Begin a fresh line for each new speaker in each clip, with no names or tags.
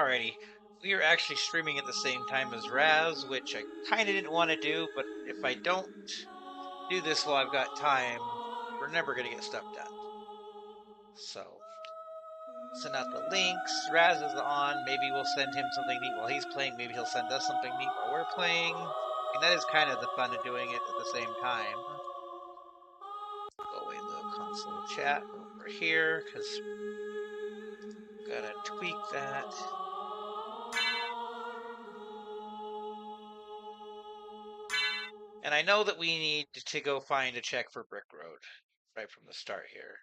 Alrighty, we are actually streaming at the same time as Raz, which I kind of didn't want to do, but if I don't do this while I've got time, we're never going to get stuff done. So, send out the links. Raz is on. Maybe we'll send him something neat while he's playing. Maybe he'll send us something neat while we're playing. And that is kind of the fun of doing it at the same time. Go away to the console chat over here, because gotta tweak that. And I know that we need to go find a check for Brick Road right from the start here.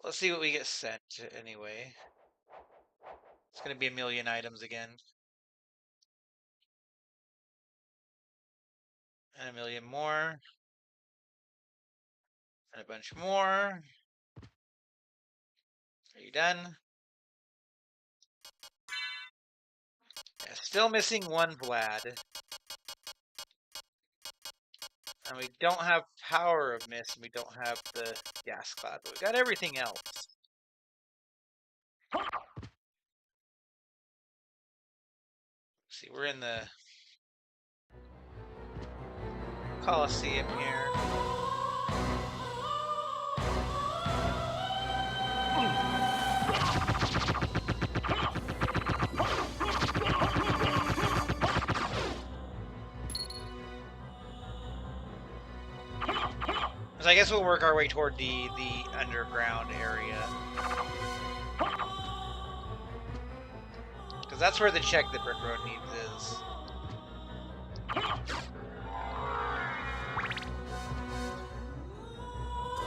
Let's see what we get sent anyway. It's going to be a million items again. And a million more. And a bunch more. Are you done? Yeah, still missing one Vlad. And we don't have Power of Mist, and we don't have the Gas Cloud, but we got everything else. See, we're in the Coliseum here. So I guess we'll work our way toward the underground area. Because that's where the check that Brick Road needs is.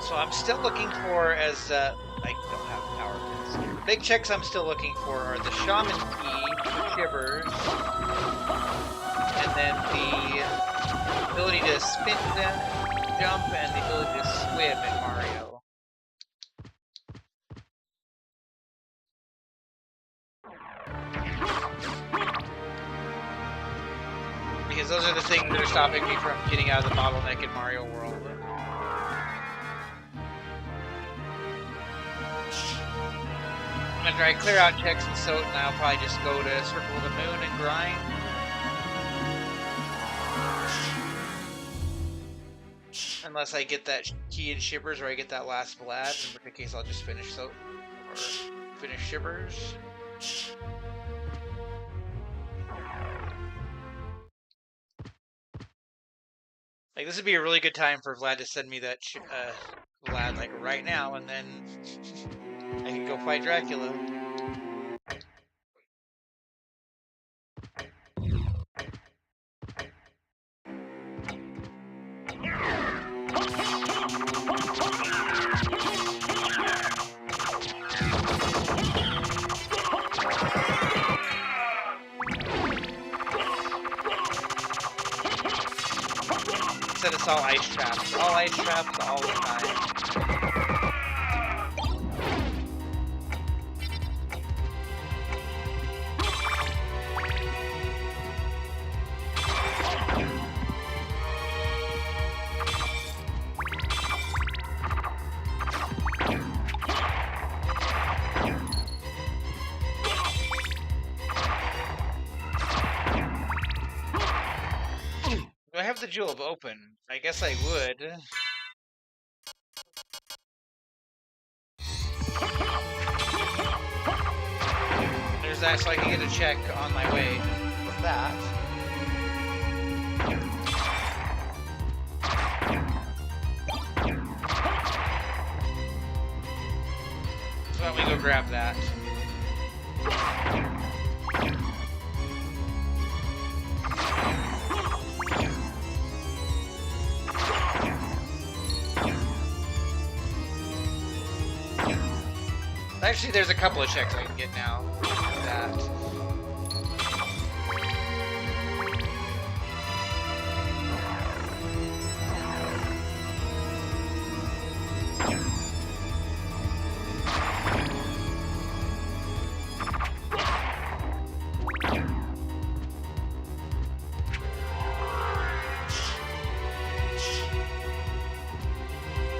So I'm still looking for, as I don't have power pins here. Big checks I'm still looking for are the Shaman Key, the Shivers, and then the ability to spin them, jump, and the ability to swim in Mario. Because those are the things that are stopping me from getting out of the bottleneck in Mario World. After I clear out checks and so, and I'll probably just go to Circle of the Moon and grind. Unless I get that key in Shivers or I get that last Vlad, in which case I'll just finish so or finish Shivers. Like, this would be a really good time for Vlad to send me that Vlad like right now, and then I can go fight Dracula. Said it's all ice traps. All ice traps all the time. Do I have the Jewel of Open? I guess I would. There's that, so I can get a check on my way with that. So why don't we go grab that? Actually, there's a couple of checks I can get now. That.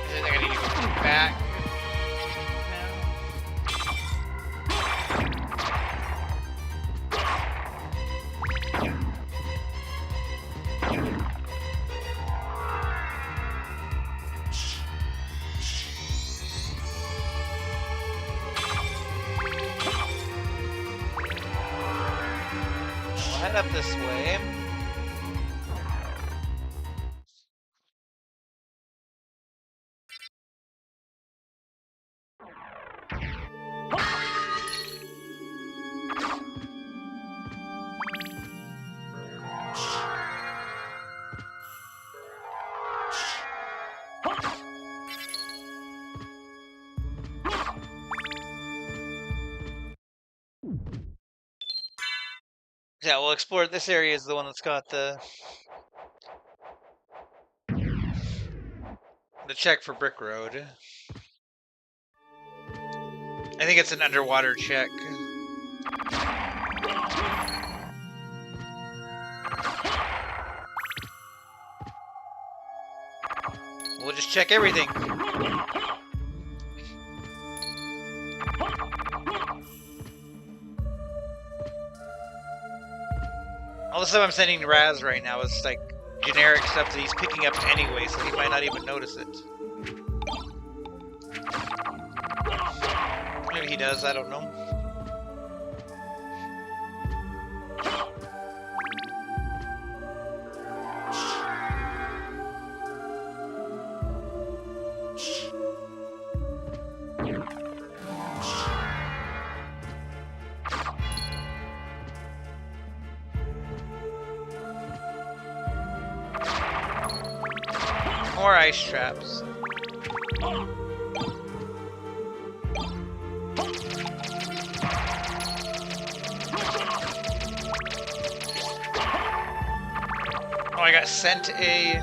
I think I need to go back. up this way. Yeah, we'll explore. This area is the one that's got the check for Brick Road. I think it's an underwater check. We'll just check everything. All the stuff I'm sending to Raz right now is like generic stuff that he's picking up anyway, so he might not even notice it. Maybe he does, I don't know. More ice traps. Oh, I got sent a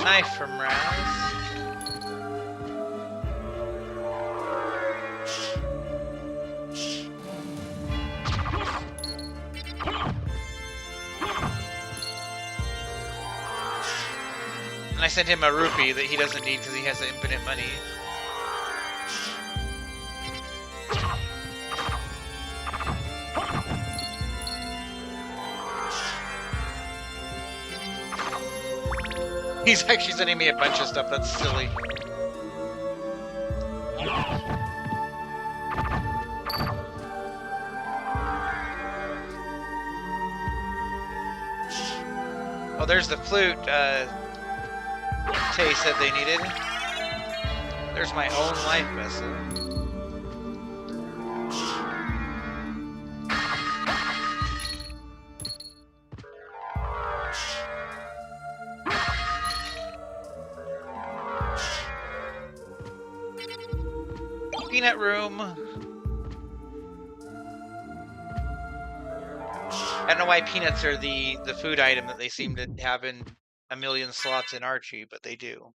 knife from Raz. And I sent him a rupee that he doesn't need because he has infinite money. He's actually sending me a bunch of stuff. That's silly. Oh, there's the flute Tay said they needed. There's my own life vessel. Peanut room. I don't know why peanuts are the food item that they seem to have in a million slots in Archie, but they do.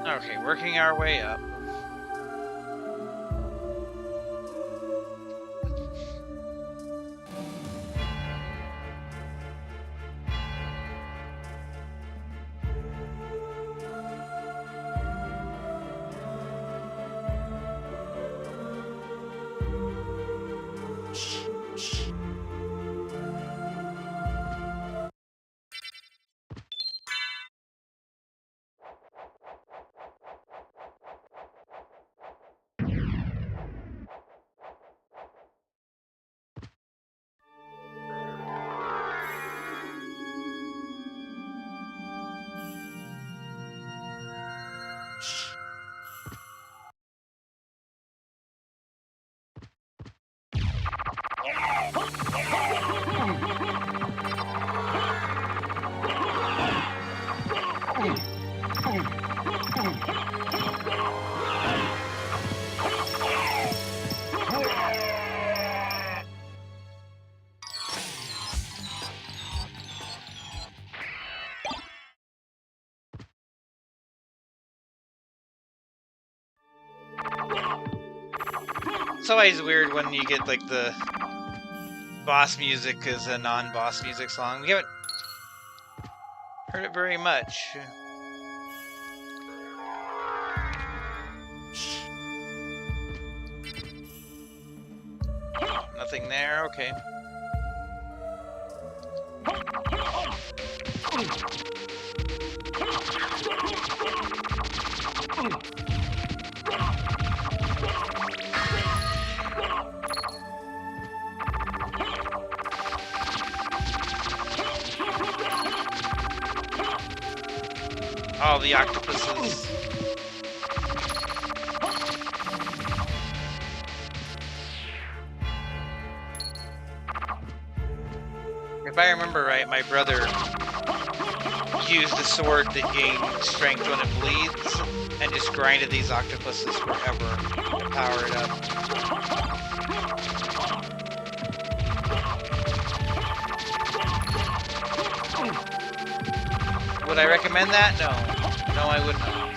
Okay, working our way up. It's always weird when you get like the boss music as a non-boss music song. We haven't heard it very much. Nothing there, okay. All the octopuses. If I remember right, my brother used a sword that gained strength when it bleeds and just grinded these octopuses forever to power it up. Would I recommend that? No. No, I would not.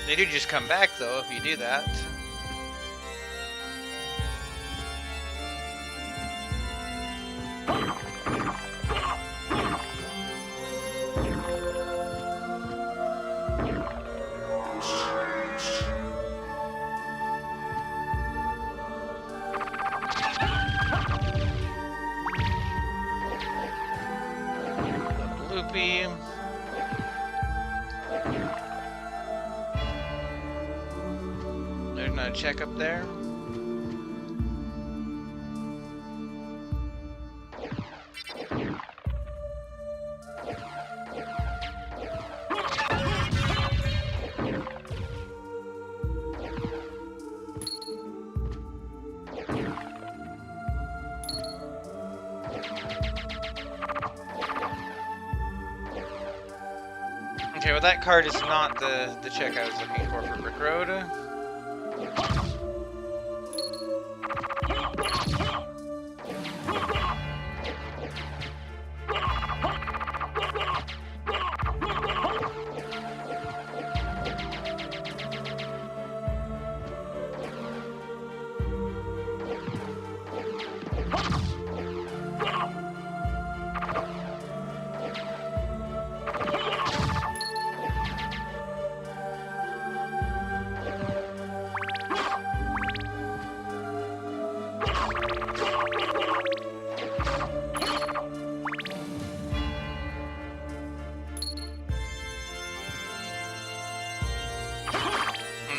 They do just come back, though, if you do that. Loopy. There's no check up there. Okay, well that card is not the check I was looking for Brick Road.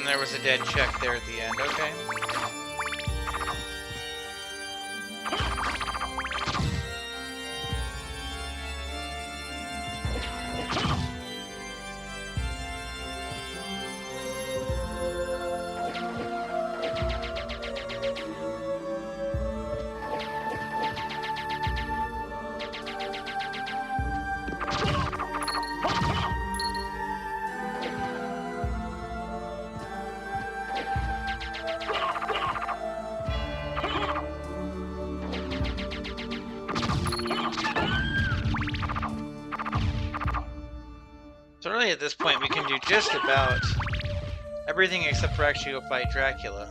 There was a dead check there at the end, okay. So really at this point we can do just about everything except for actually go fight Dracula.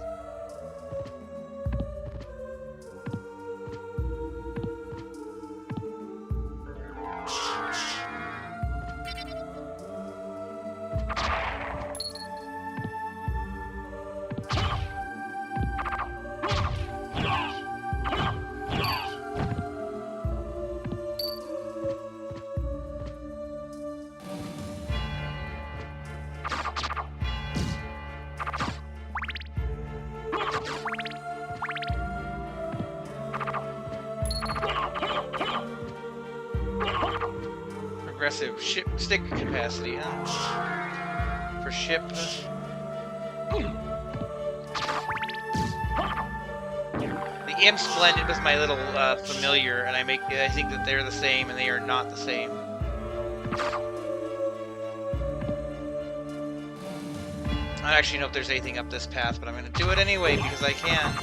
Progressive ship stick capacity, huh? For ship. The Imp's blended with my little familiar, and I think that they're the same, and they are not the same. I don't actually know if there's anything up this path, but I'm going to do it anyway because I can.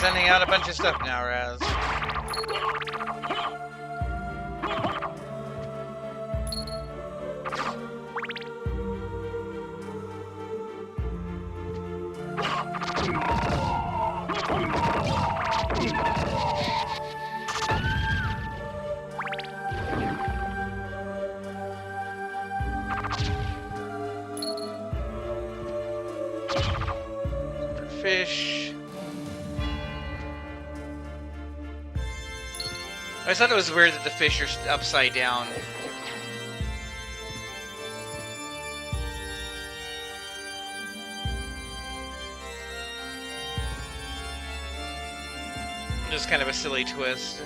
Sending out a bunch of stuff now, Raz. Fish. I thought it was weird that the fish are upside down. Just kind of a silly twist.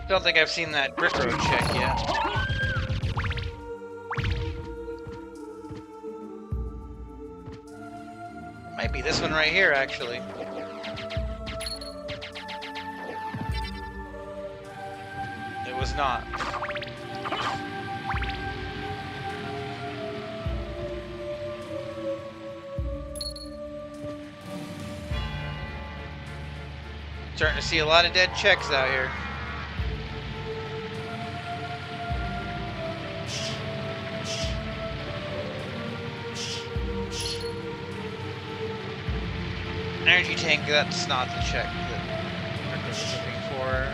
Don't think I've seen that brick road check yet. Might be this one right here, actually. It was not. Starting to see a lot of dead checks out here. Energy tank, that's not the check that Rick was looking for.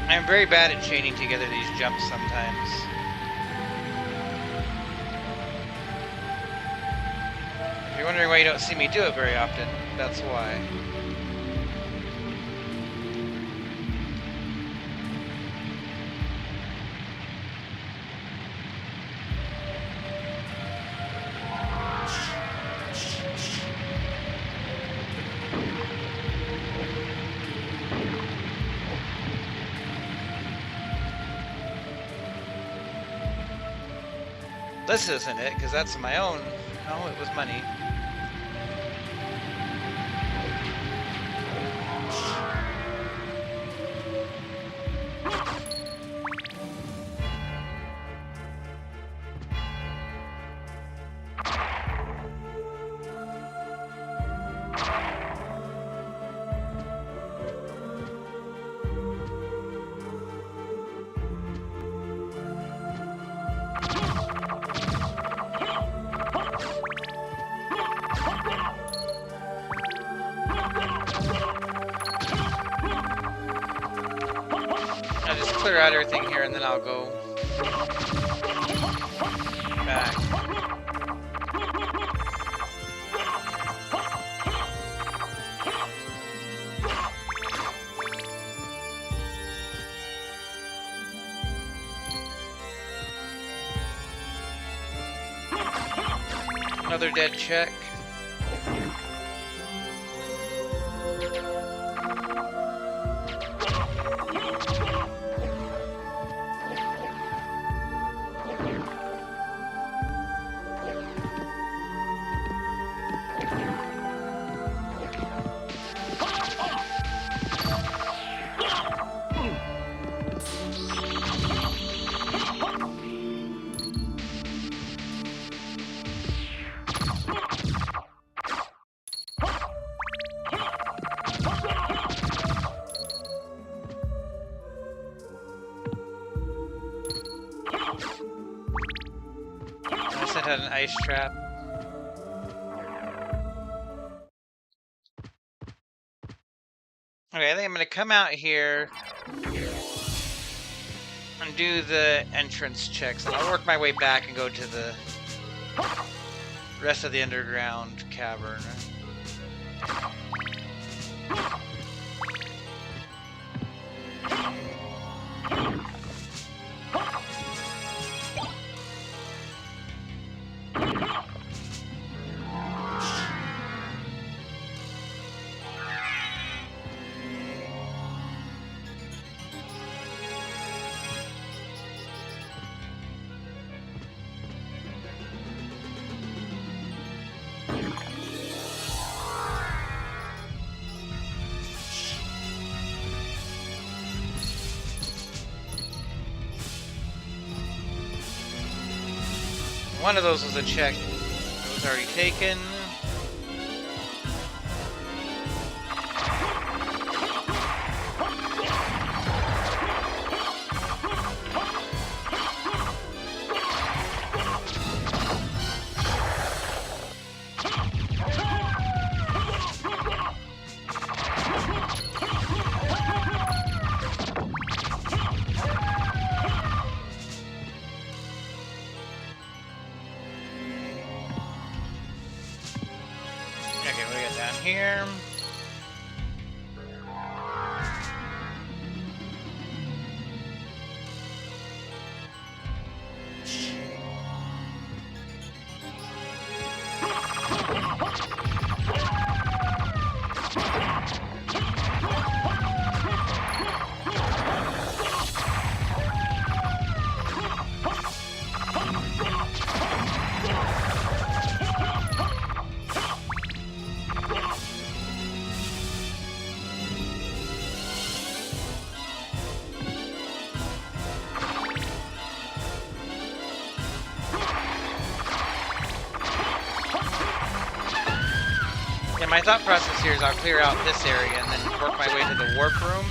I'm very bad at chaining together these jumps sometimes. If you're wondering why you don't see me do it very often, that's why. This isn't it, because that's my own. No, it was money. clear out everything here and then I'll go back. Another dead check. Had an ice trap. Okay, I think I'm gonna come out here and do the entrance checks, and I'll work my way back and go to the rest of the underground cavern. One of those was a check that was already taken. Here. My thought process here is I'll clear out this area and then work my way to the warp room.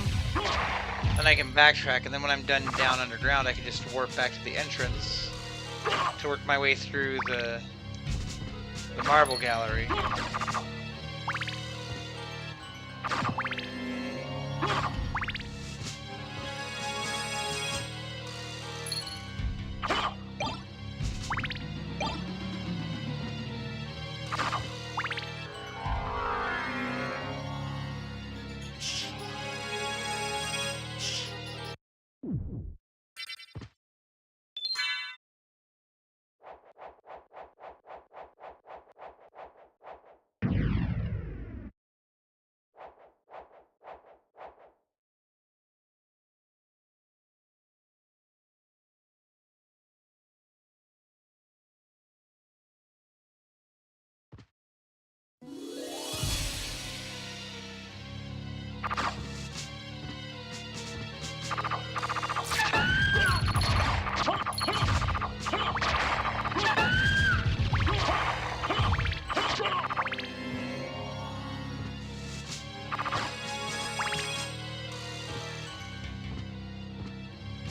Then I can backtrack, and then when I'm done down underground, I can just warp back to the entrance to work my way through the marble gallery.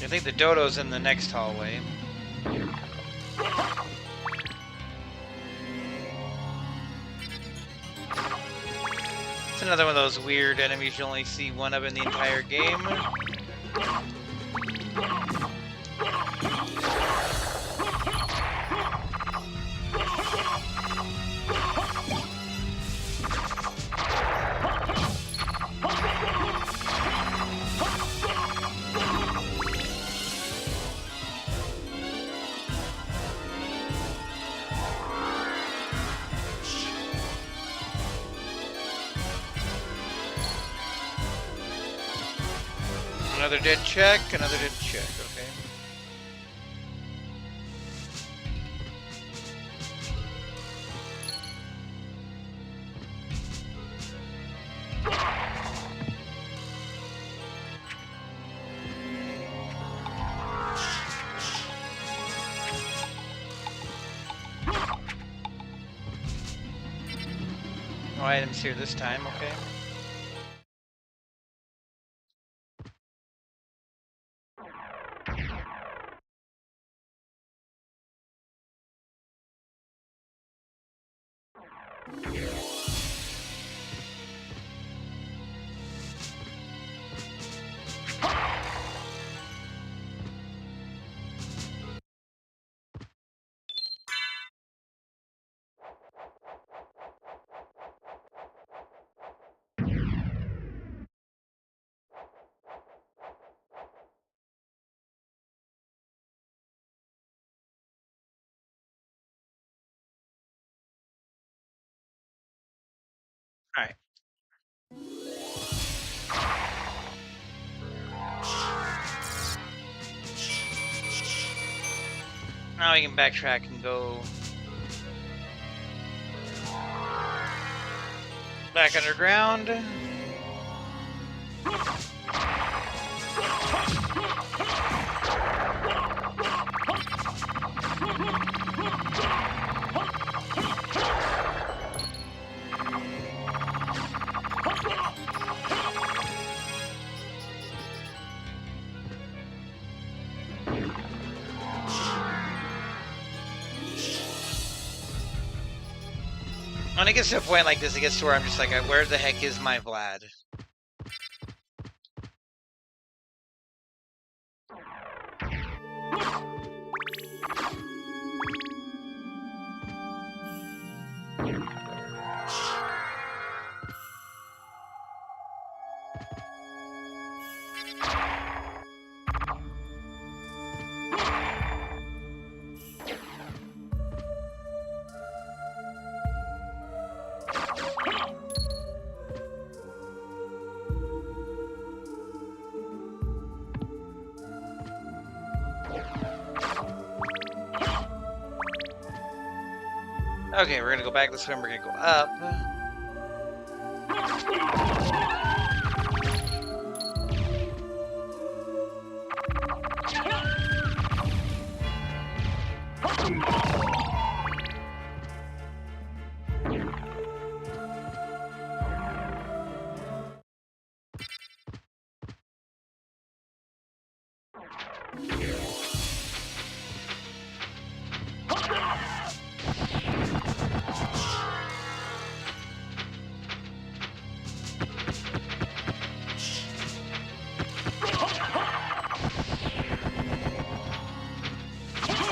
I think the dodo's in the next hallway. It's another one of those weird enemies you only see one of in the entire game. Another dead check, another dead check, okay. No items here this time, okay. Alright. Now we can backtrack and go back underground. When it gets to a point like this, it gets to where I'm just like, where the heck is my Vlad? Okay, we're gonna go back this way and we're gonna go up.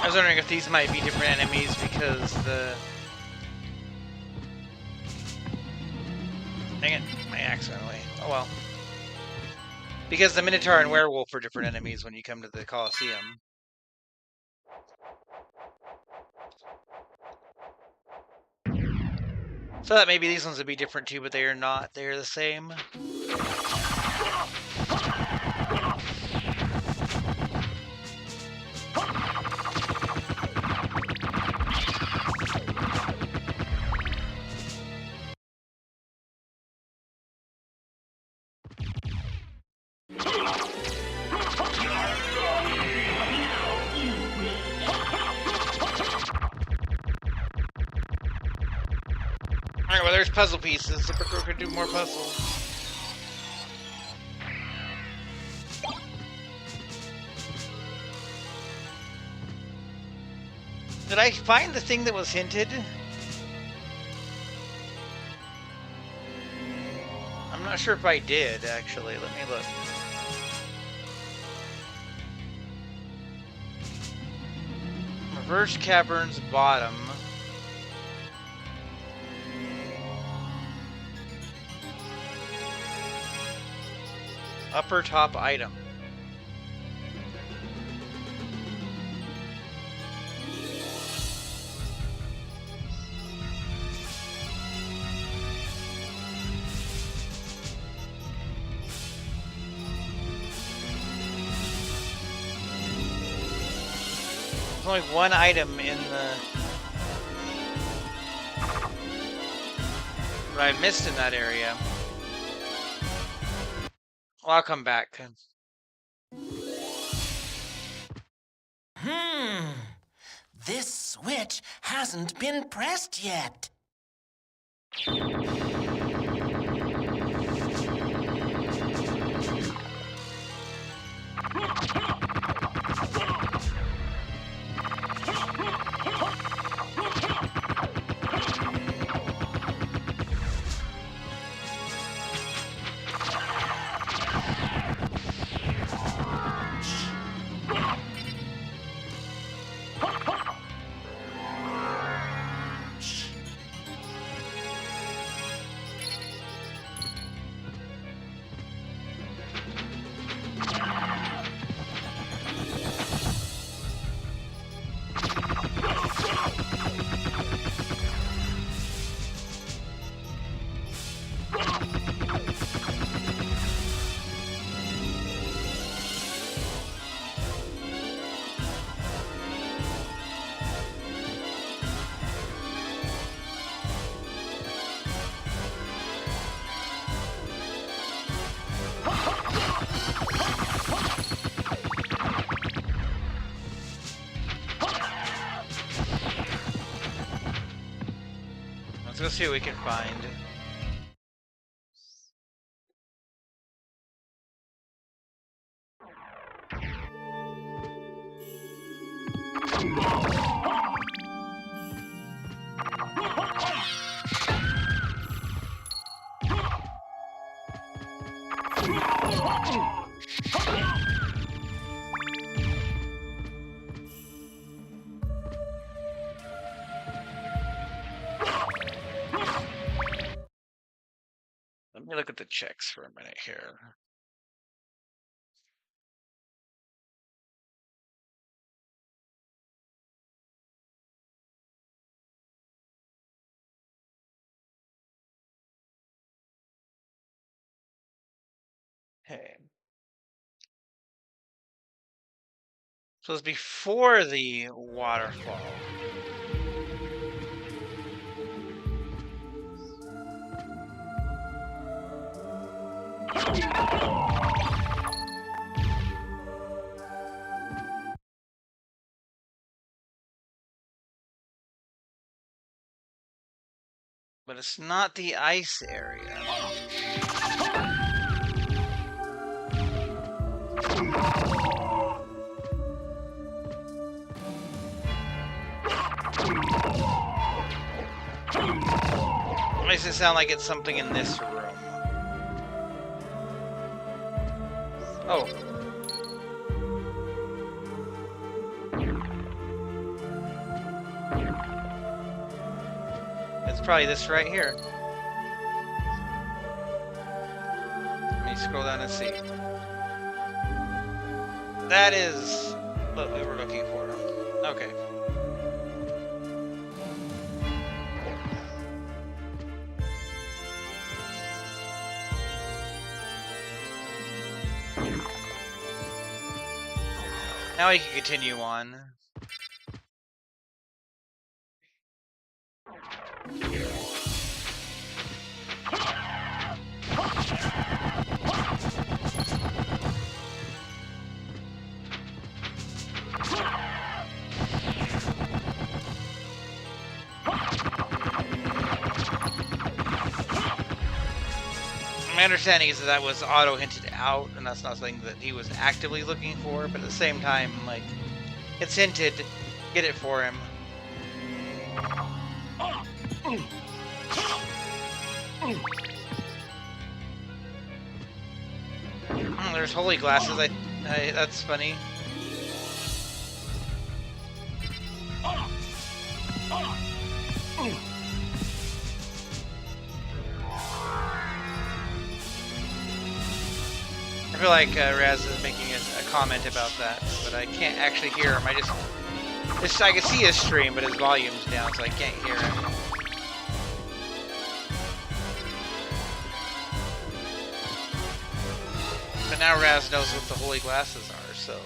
I was wondering if these might be different enemies because the... Dang it, I accidentally... Oh well. Because the Minotaur and Werewolf are different enemies when you come to the Colosseum. So that maybe these ones would be different too, but they are not. They are the same. Alright, well there's puzzle pieces. The Brickchat could do more puzzles. Did I find the thing that was hinted? I'm not sure if I did, actually. Let me look. Reverse Cavern's bottom. Upper top item. only one item in the... What I missed in that area. Well, I'll come back.
This switch hasn't been pressed yet.
Let's go see what we can find. Let me look at the checks for a minute here. Okay. So it's before the waterfall. But it's not the ice area. Why does it sound like it's something in this room? Oh. It's probably this right here. Let me scroll down and see. That is what we were looking for. Okay. Now we can continue on. My understanding is that was auto hinted out, and that's not something that he was actively looking for, but at the same time, like, it's hinted, get it for him. There's holy glasses, that's funny. I feel like Raz is making a comment about that, but I can't actually hear him. I can see his stream, but his volume's down, so I can't hear him. But now Raz knows what the holy glasses are, so...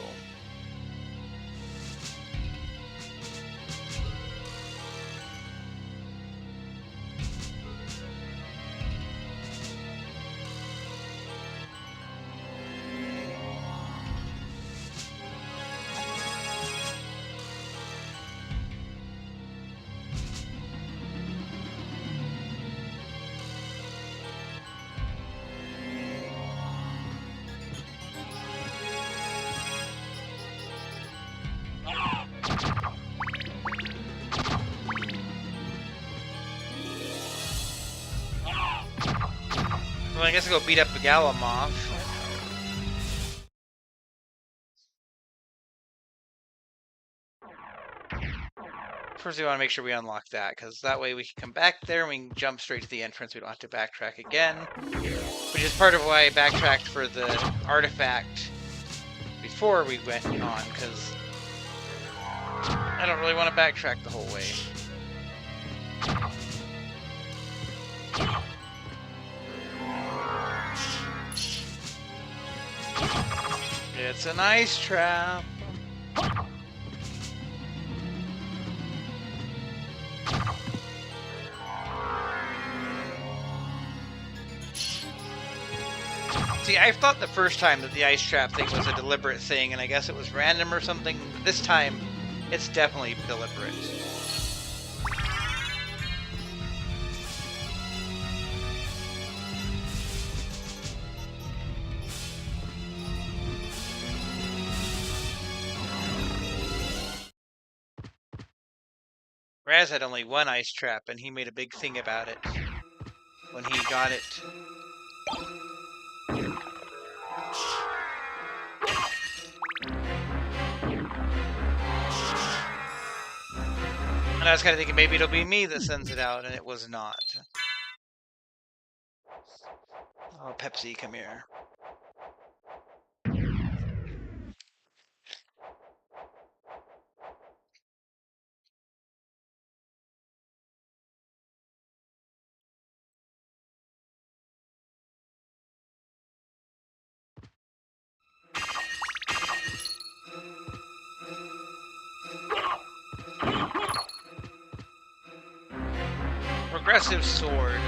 Well, I guess I'll go beat up the Galamov. First, we want to make sure we unlock that, because that way we can come back there and we can jump straight to the entrance. We don't have to backtrack again. Which is part of why I backtracked for the artifact before we went on, because I don't really want to backtrack the whole way. It's an ice trap. See, I thought the first time that the ice trap thing was a deliberate thing, and I guess it was random or something. But this time, it's definitely deliberate. Raz had only one ice trap, and he made a big thing about it when he got it. And I was kind of thinking maybe it'll be me that sends it out, and it was not. Oh, Pepsi, come here. Progressive sword.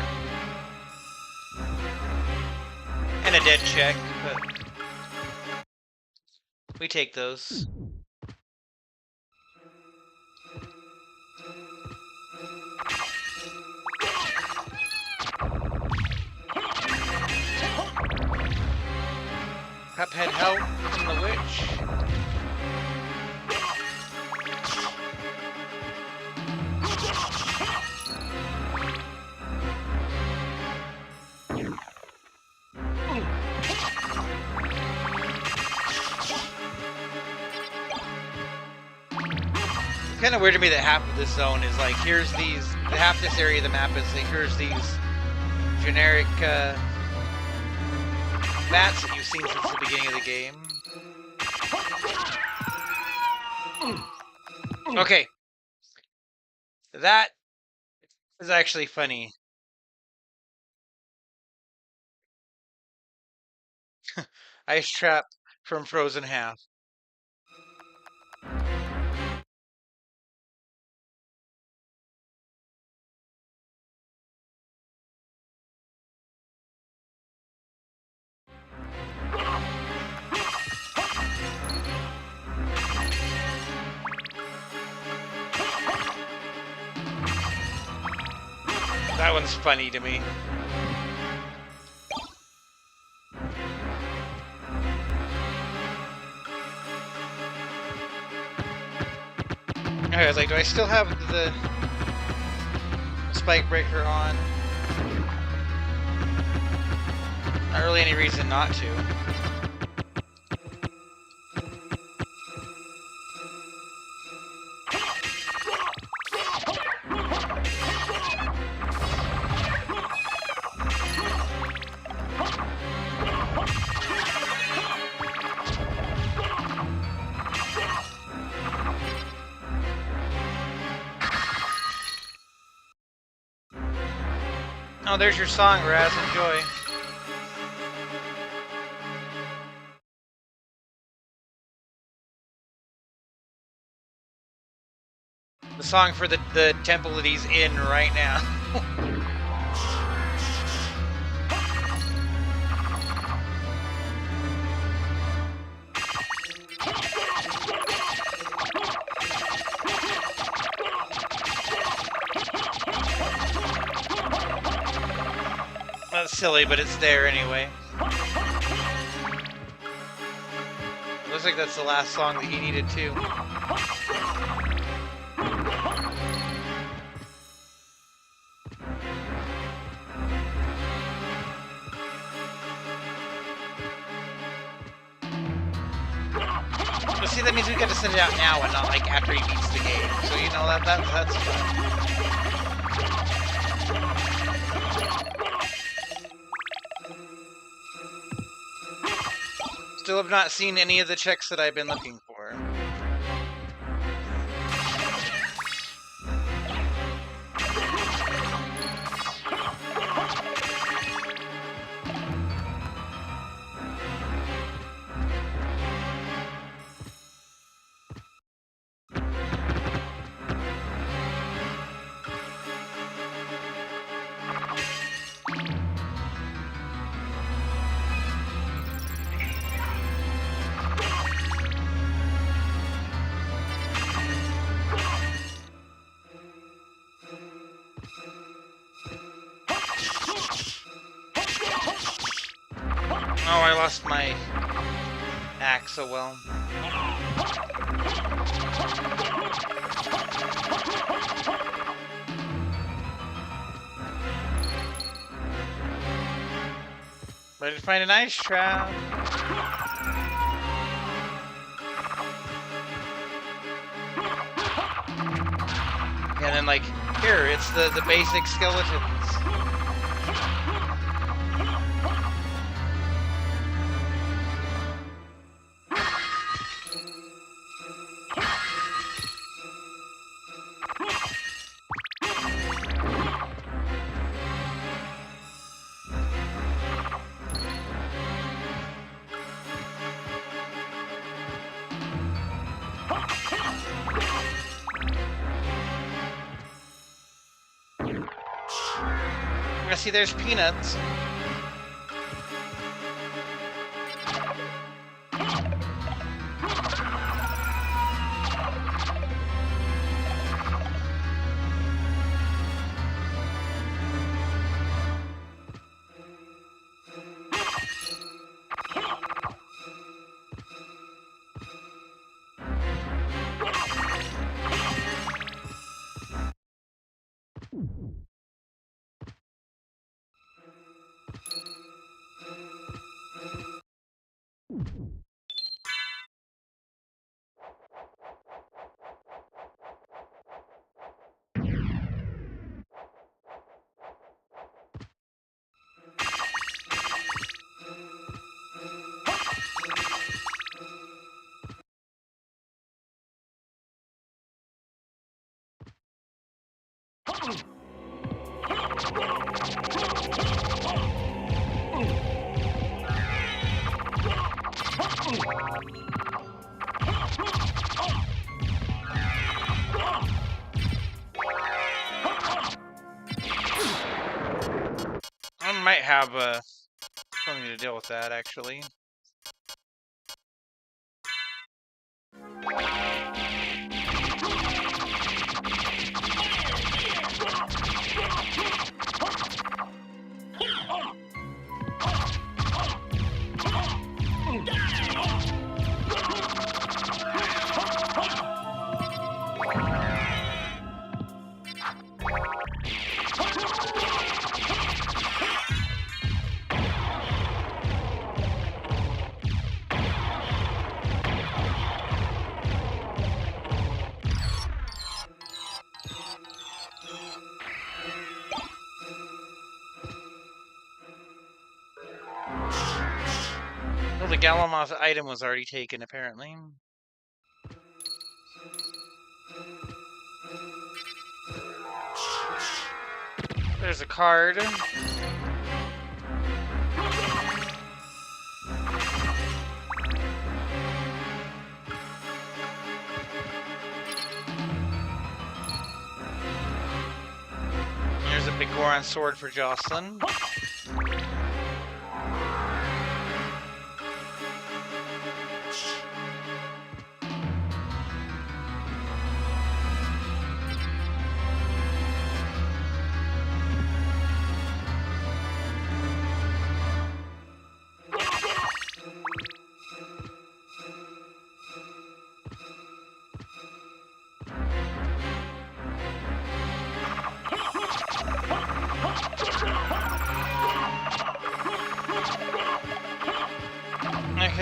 And a dead check, but we take those. Cuphead help from the witch. Kind of weird to me that half of this zone is like, here's these, half this area of the map is like, here's these generic bats that you've seen since the beginning of the game. Okay. That is actually funny. Ice trap from Frozen Half. That one's funny to me. I was like, do I still have the spike breaker on? Not really any reason not to. Oh, there's your song, Raz. Enjoy. The song for the temple that he's in right now. That's silly, but it's there anyway. Looks like that's the last song that he needed too. that means we got to send it out now and not like after he beats the game. So you know that's fun. Still have not seen any of the checks that I've been looking for. Oh, I lost my axe, oh well. But I did find an ice trap. And then, like, here, it's the basic skeletons. See, there's peanuts. I might have something to deal with that, actually. Well, the Galamoth item was already taken, apparently. There's a card. There's a big Goron sword for Jocelyn.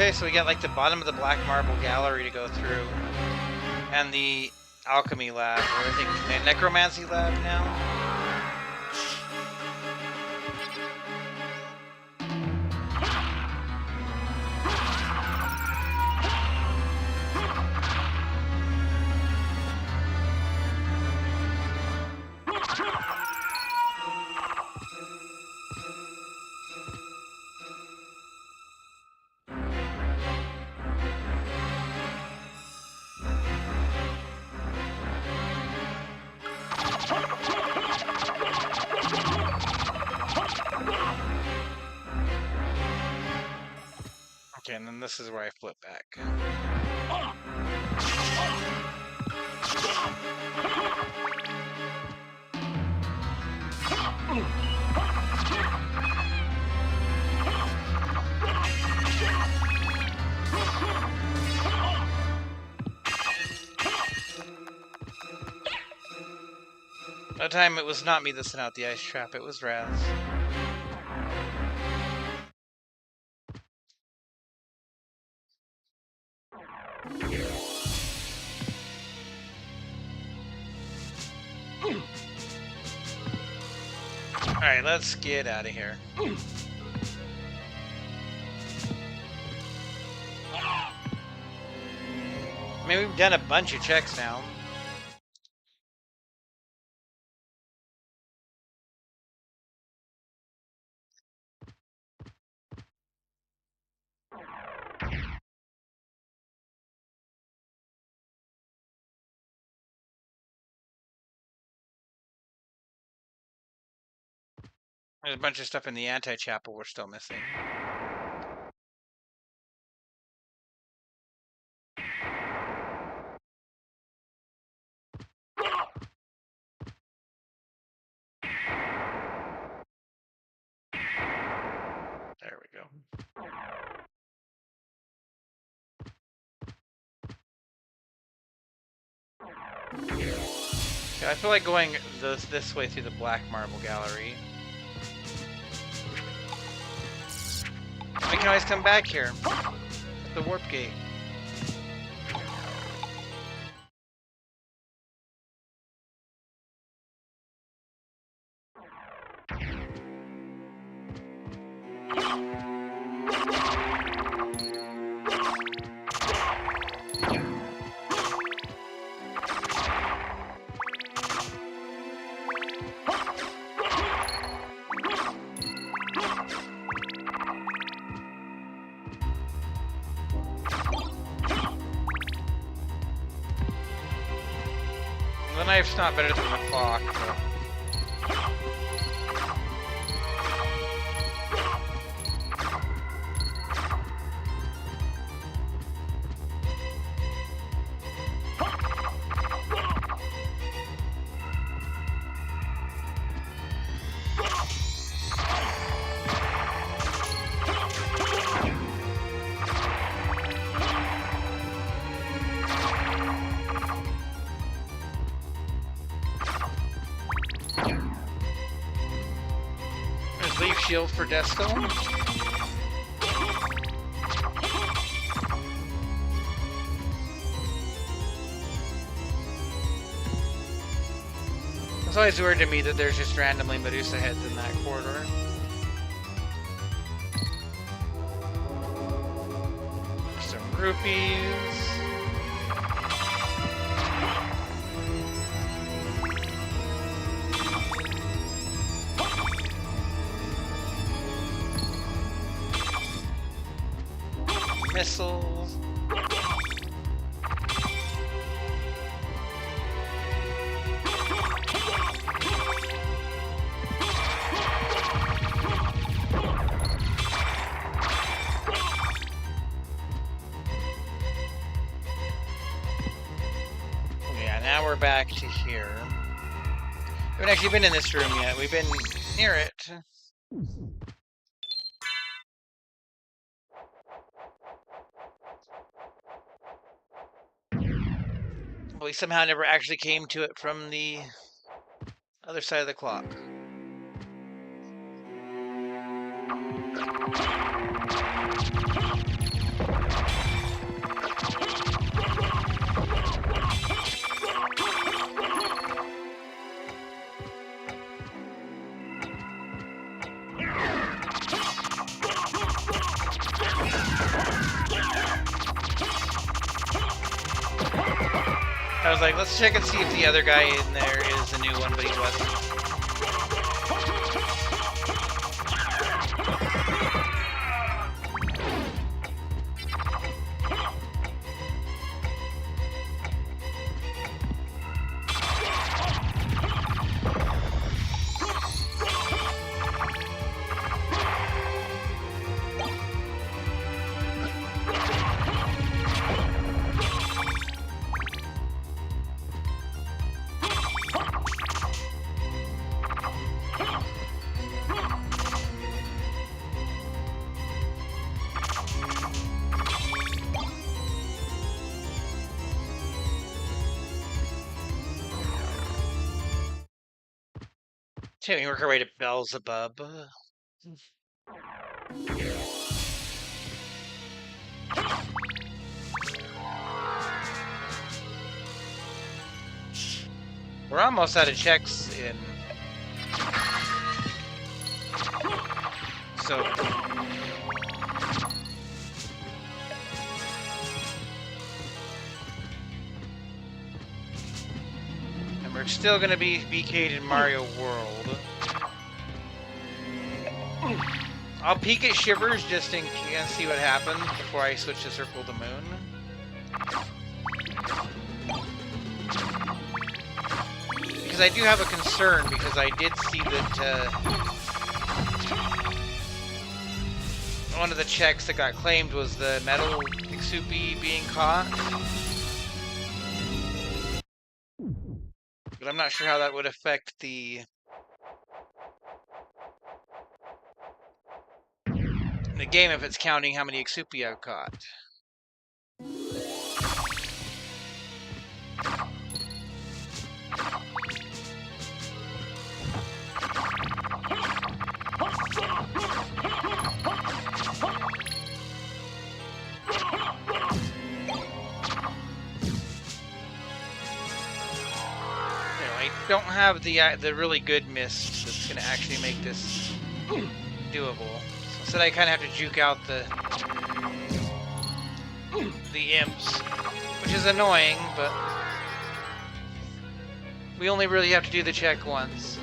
Okay, so we got like the bottom of the black marble gallery to go through, and the alchemy lab, or I think the necromancy lab now. Okay, and then this is where I flip back. That time it was not me that sent out the ice trap, it was Raz. Alright, let's get out of here. I mean, we've done a bunch of checks now. There's a bunch of stuff in the anti-chapel we're still missing. There we go. Yeah, I feel like going this way through the black marble gallery. We can always come back here. The warp gate. The knife's not better than the clock, but... Leaf shield for Deathstone. It's always weird to me that there's just randomly Medusa heads in that corridor. There's some rupees. Missiles. Yeah, now we're back to here. We haven't actually been in this room yet. We've been near it. But we somehow never actually came to it from the other side of the clock. I was like, let's check and see if the other guy in there is a new one, but he wasn't. Okay, we work our way to Beelzebub. We're almost out of checks in. So. And we're still gonna be BK'd in Mario World. I'll peek at Shivers just in case, see what happens before I switch to Circle the Moon. Because I do have a concern, because I did see that one of the checks that got claimed was the metal Ixupi being caught. But I'm not sure how that would affect the game if it's counting how many Ixupi I've caught. I don't have the really good mist that's going to actually make this doable. So instead I kind of have to juke out the imps, which is annoying, but we only really have to do the check once.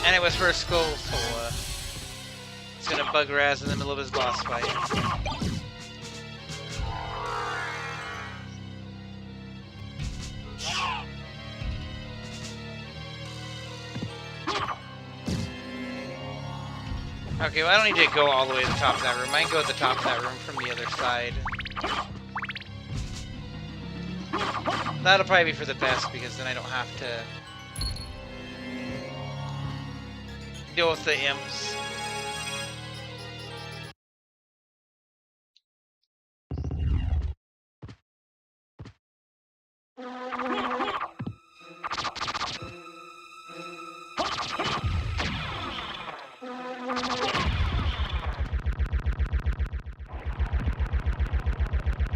And it was for a skull, so it's gonna bug Raz in the middle of his boss fight. Okay, well I don't need to go all the way to the top of that room. I can go to the top of that room from the other side. That'll probably be for the best, because then I don't have to deal with the imps.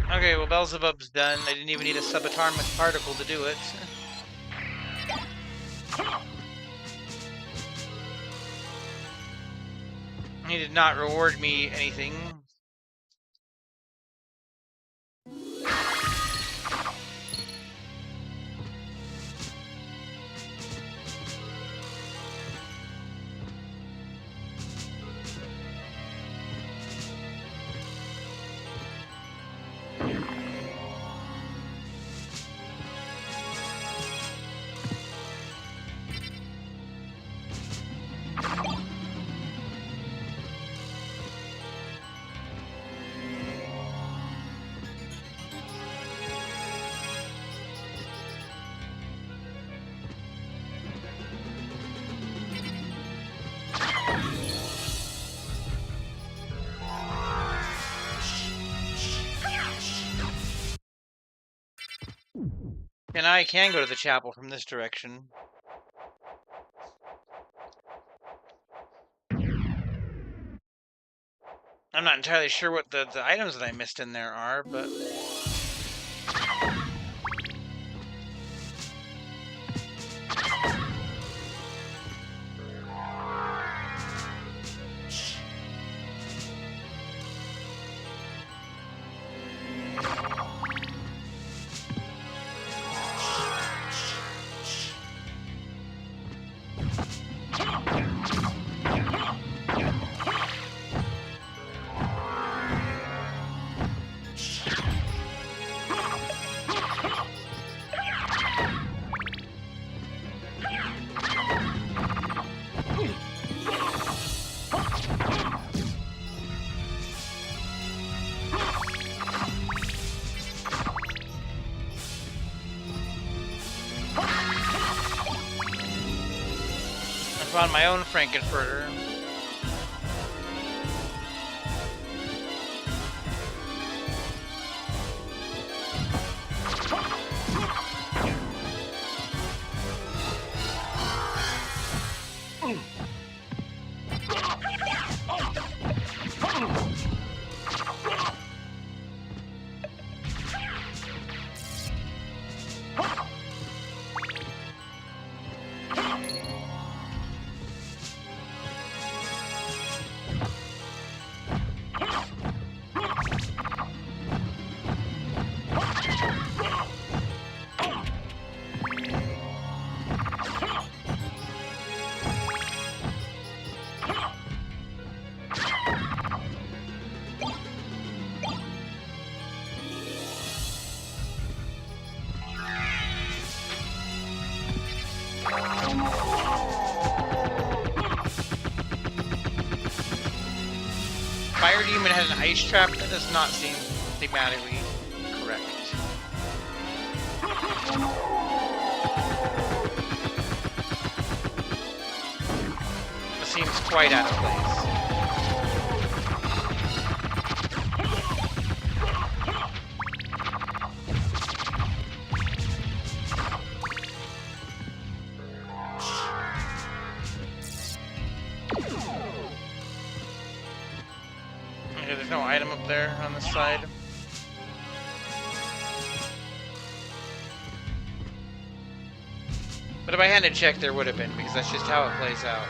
Okay, well Beelzebub's done. I didn't even need a subatomic particle to do it. He did not reward me anything. And I can go to the chapel from this direction. I'm not entirely sure what the items that I missed in there are, but... On my own Frankenfurter. Fire Demon had an ice trap. That does not seem thematically correct. It seems quite out of place. There's no item up there on the side. But if I hadn't checked, there would have been, because that's just how it plays out.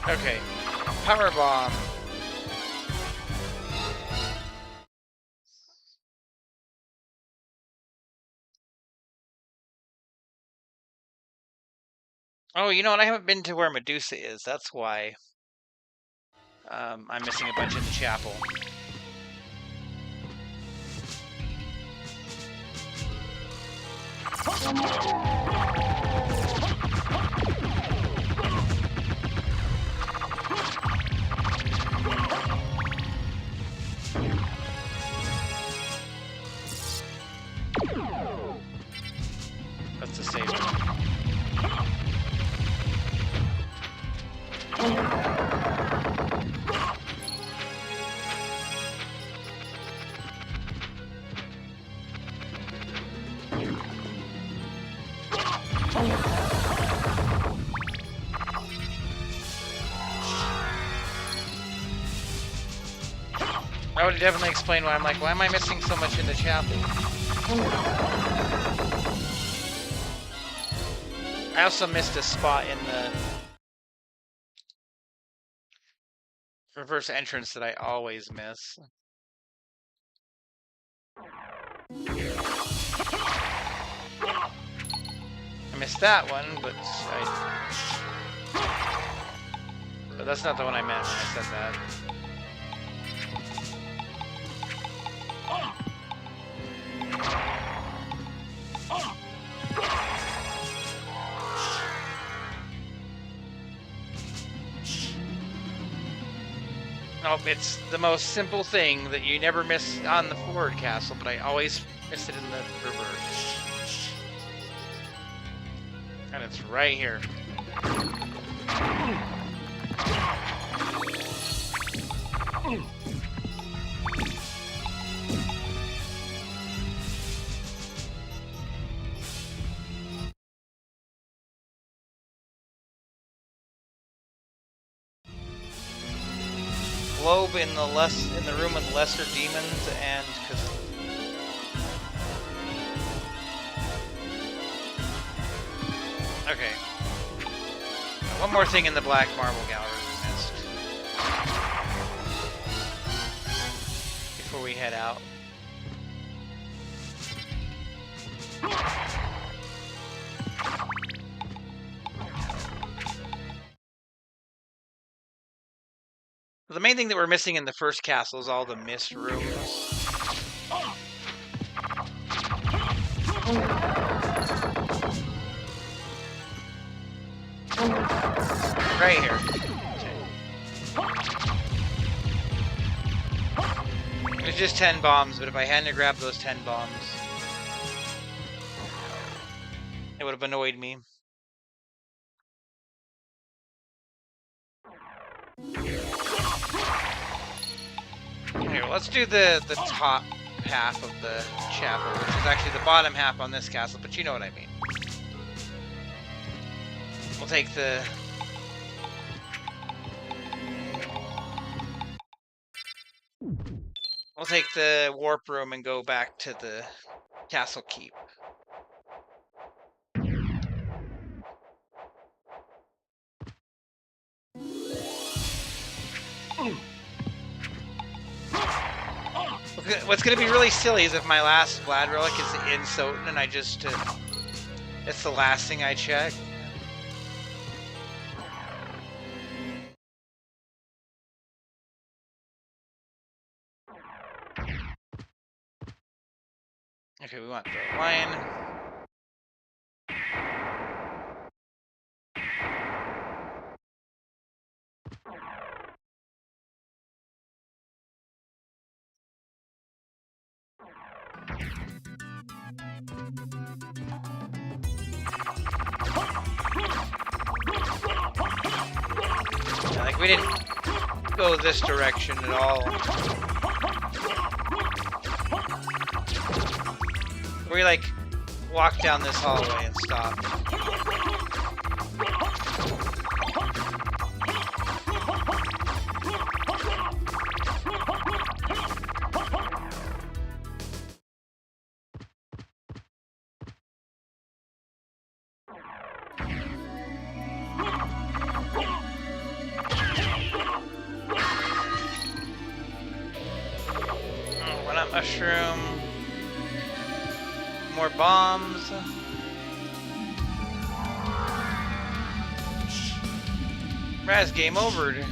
Okay, power bomb. Oh, you know what? I haven't been to where Medusa is. That's why I'm missing a bunch in the chapel. That's the save. That would definitely explain why I'm like, why am I missing so much in the chapel? I also missed a spot in the reverse entrance that I always miss. I missed that one, but that's not the one I meant when I said that. Nope, it's the most simple thing that you never miss on the forward castle, but I always miss it in the reverse. And it's right here. Globe in the room with lesser demons and okay. One more thing in the black marble gallery we missed before we head out. The main thing that we're missing in the first castle is all the mist rooms. Right here. It's just 10 bombs, but if I hadn't grabbed those 10 bombs, it would have annoyed me. Okay, well, let's do the top half of the chapel, which is actually the bottom half on this castle, but you know what I mean. We'll take the warp room and go back to the castle keep. What's going to be really silly is if my last Vlad relic is in Soten and I just... it's the last thing I check. Okay, we want the lion. Yeah, like we didn't go this direction at all. We like walked down this hallway and stopped. One up mushroom. More bombs. Raz, game over. Okay.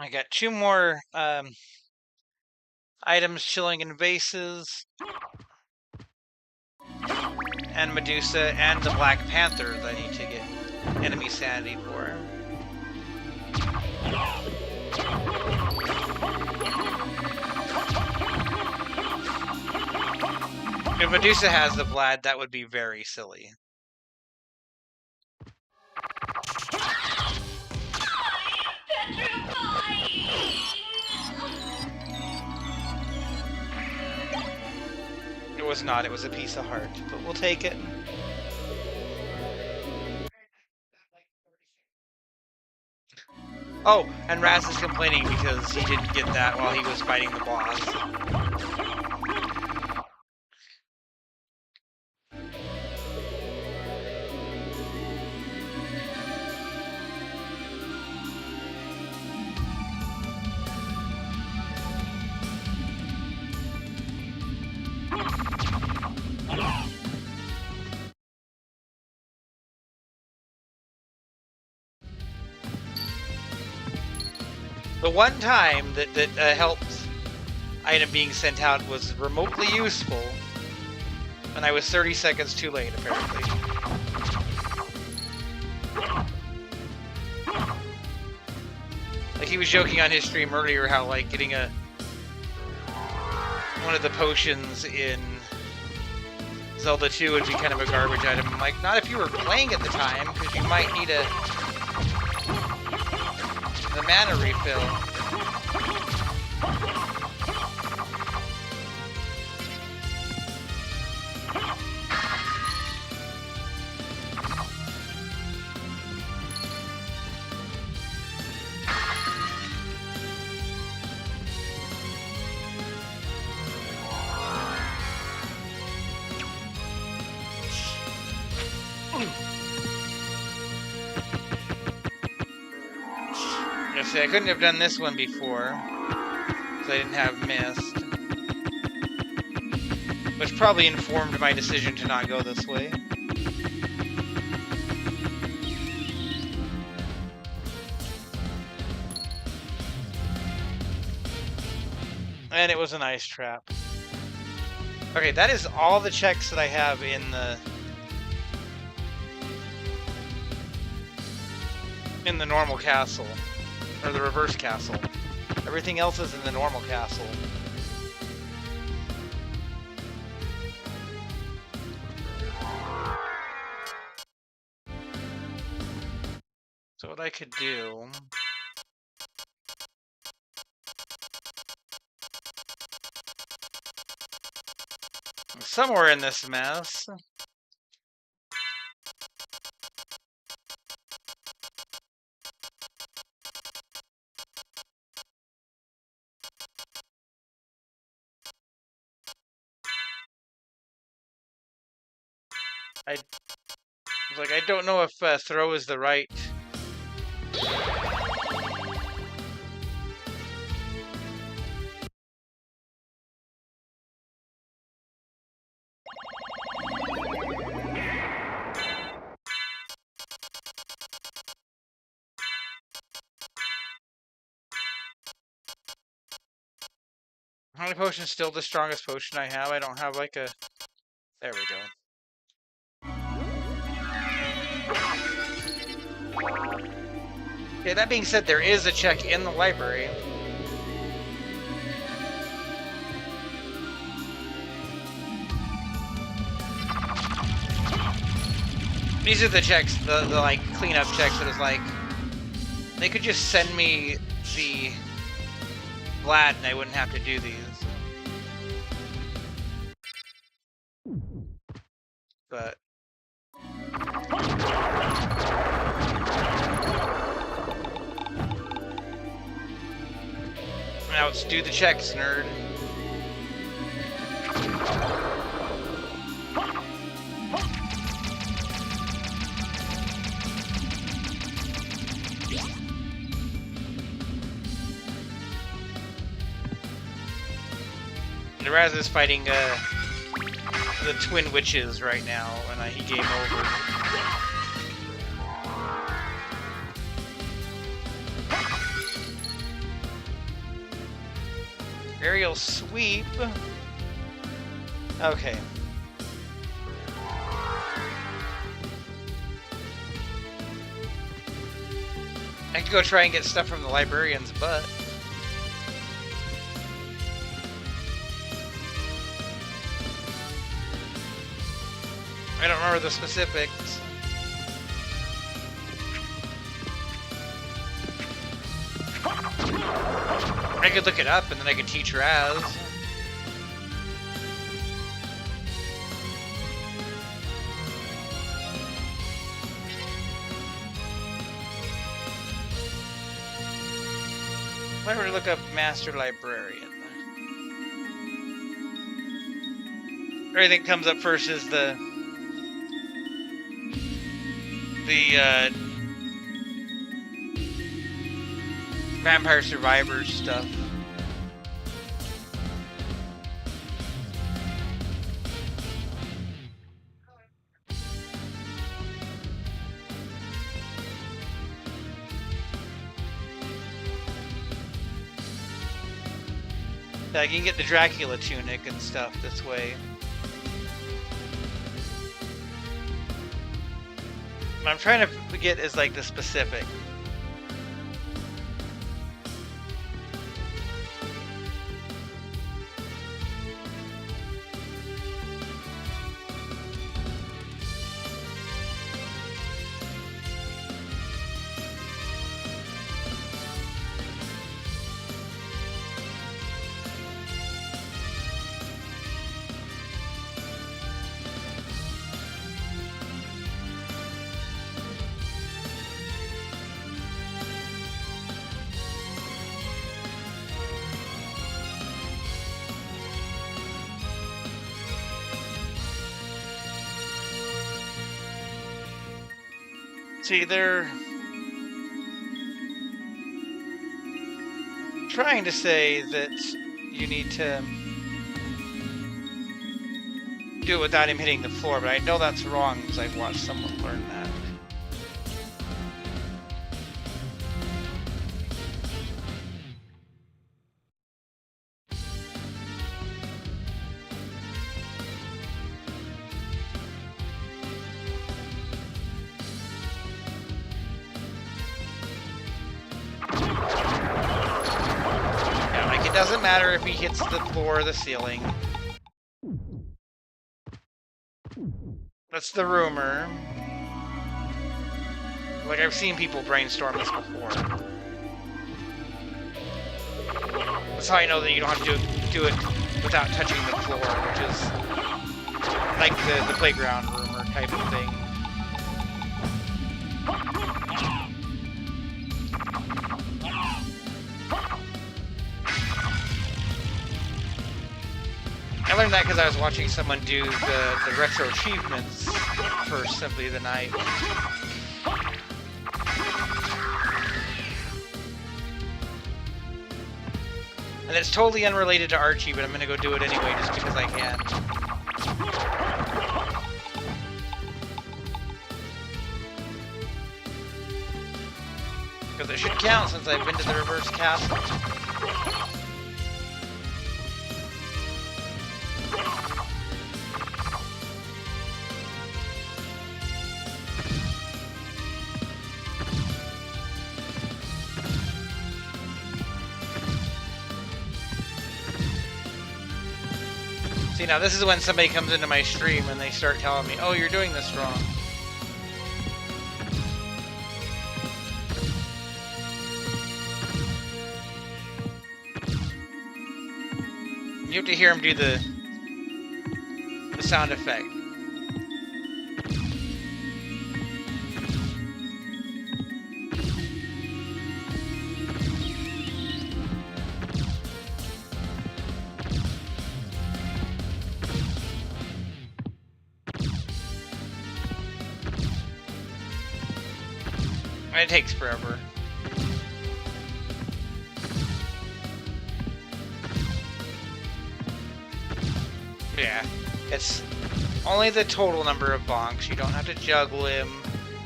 I got 2 more items chilling in vases, and Medusa, and the Black Panther that I need to get enemy sanity for. If Medusa has the Vlad, that would be very silly. It was not, it was a piece of heart, but we'll take it. Oh, and Raz is complaining because he didn't get that while he was fighting the boss. The one time that helped item being sent out was remotely useful, and I was 30 seconds too late, apparently. Like, he was joking on his stream earlier how, like, getting one of the potions in Zelda 2 would be kind of a garbage item. I'm like, not if you were playing at the time, because you might need the mana refill. See, I couldn't have done this one before, because I didn't have mist. Which probably informed my decision to not go this way. And it was an ice trap. Okay, that is all the checks that I have in the normal castle. Or the reverse castle. Everything else is in the normal castle. So what I could do... somewhere in this mess... I was like, I don't know if throw is the right... Honey potion is still the strongest potion I have. I don't have like a... There we go. Okay, that being said, there is a check in the library. These are the checks, the like cleanup checks that is like, they could just send me the Vlad and I wouldn't have to do these. But now let's do the checks, nerd. Raz is fighting the twin witches right now, and he game over. Aerial sweep. Okay. I could go try and get stuff from the librarian's butt. I don't remember the specifics. I could look it up and then I could teach Raz. Why don't we look up Master Librarian? Everything comes up first is the Vampire Survivors stuff. I can get the Dracula tunic and stuff this way. What I'm trying to get is like the specific. See, they're trying to say that you need to do it without him hitting the floor, but I know that's wrong because I've watched someone learn that. It doesn't matter if he hits the floor or the ceiling. That's the rumor. Like, I've seen people brainstorm this before. That's how I know that you don't have to do it without touching the floor, which is like the playground rumor type of thing. I learned that because I was watching someone do the retro achievements for Simply the Night. And it's totally unrelated to Archie, but I'm gonna go do it anyway just because I can. Because it should count since I've been to the reverse castle. See, now this is when somebody comes into my stream and they start telling me, oh, you're doing this wrong. You have to hear him do the sound effect. It takes forever. Yeah, it's only the total number of bonks. You don't have to juggle him,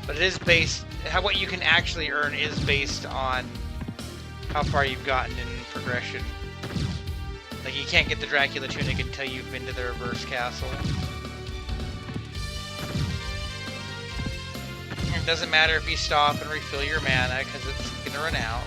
but it is based. What you can actually earn is based on how far you've gotten in progression. Like, you can't get the Dracula tunic until you've been to the reverse castle. It doesn't matter if you stop and refill your mana, because it's gonna run out.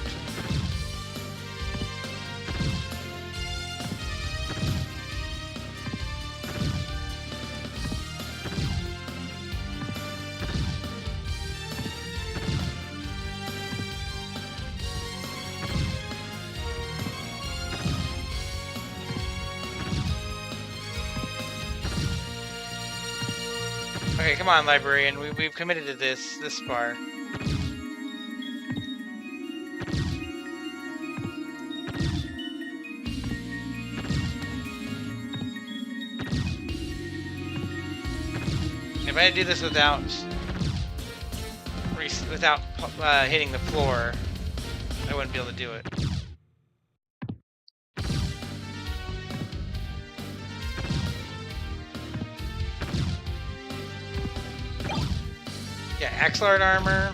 Okay, come on, librarian. We've committed to this far. If I had to do this without hitting the floor, I wouldn't be able to do it. Yeah, Axelard armor.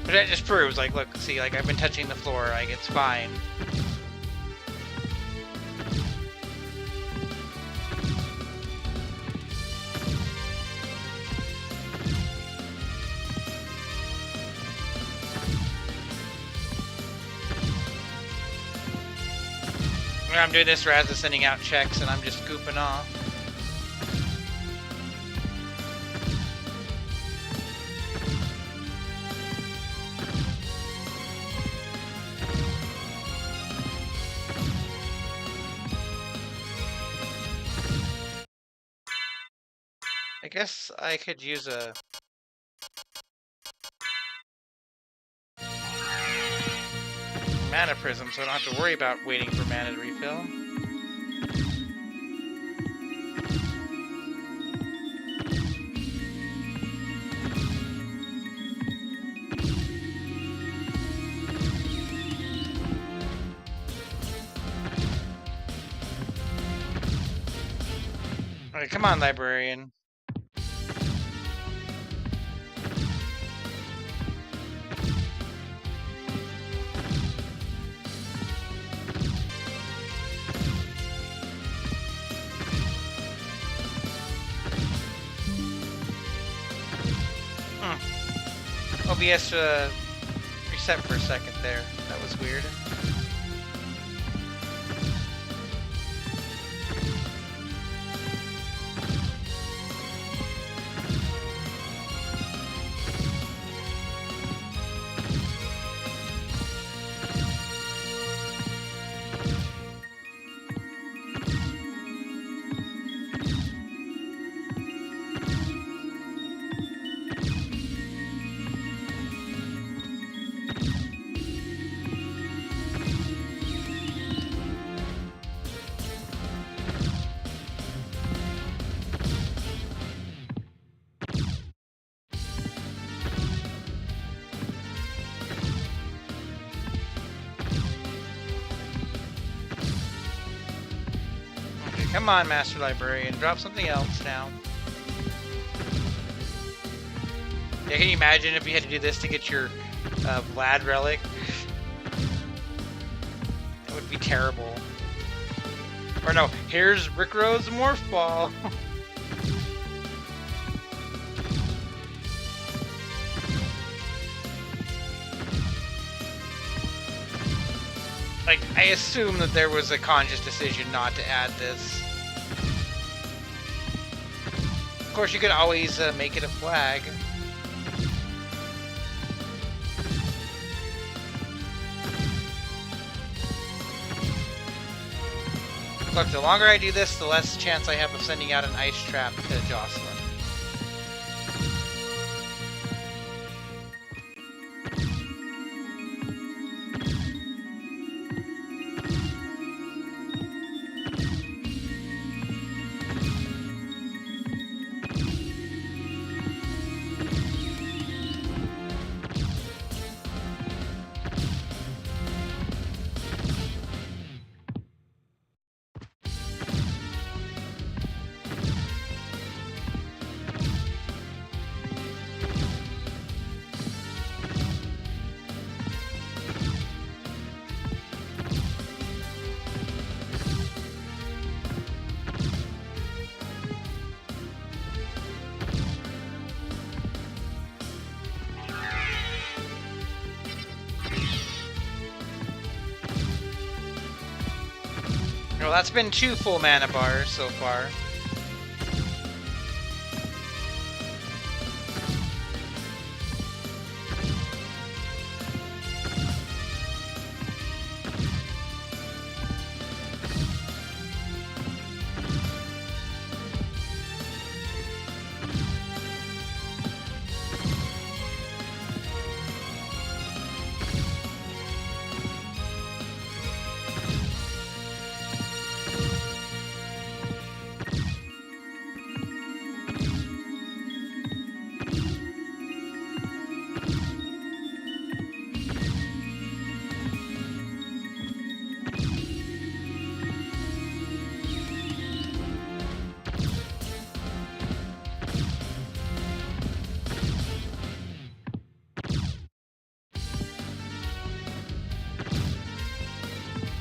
But that just proves, like, look, see, like, I've been touching the floor, like, it's fine. When I'm doing this, Raz is sending out checks, and I'm just goofing off. I guess I could use a... mana prism, so I don't have to worry about waiting for mana to refill. Alright, come on, librarian. OBS reset for a second there. That was weird. Come on, Master Librarian, drop something else now. Yeah, can you imagine if you had to do this to get your Vlad relic? That would be terrible. Or no, here's Rickrow's Morph Ball. Like, I assume that there was a conscious decision not to add this. Of course, you could always make it a flag. Look, the longer I do this, the less chance I have of sending out an ice trap to Jocelyn. Well, that's been 2 full mana bars so far.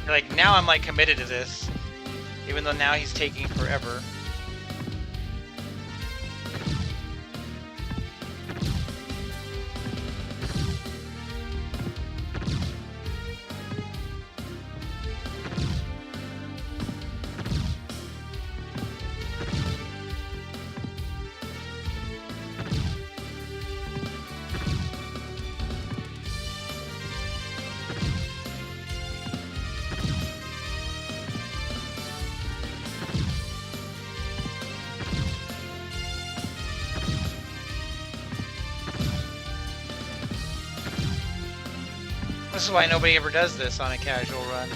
Like, now I'm like committed to this, even though now he's taking forever. This is why nobody ever does this on a casual run.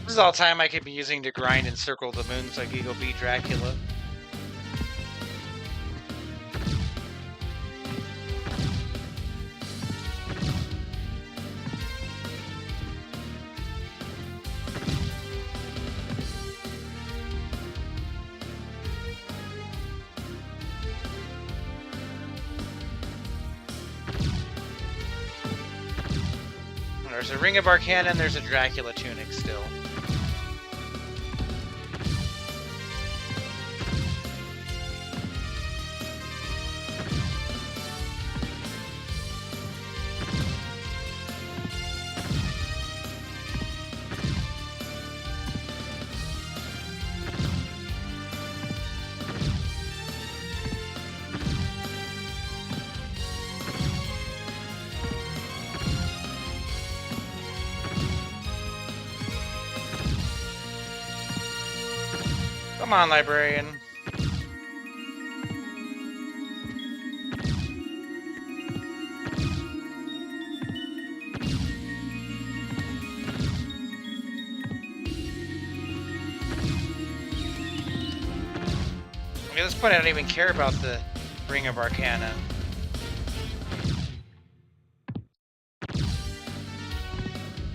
This is all time I could be using to grind and circle the moon so I could go beat Dracula. There's a Ring of Arcana and there's a Dracula tunic still. Come on, librarian. At this point, I don't even care about the Ring of Arcana.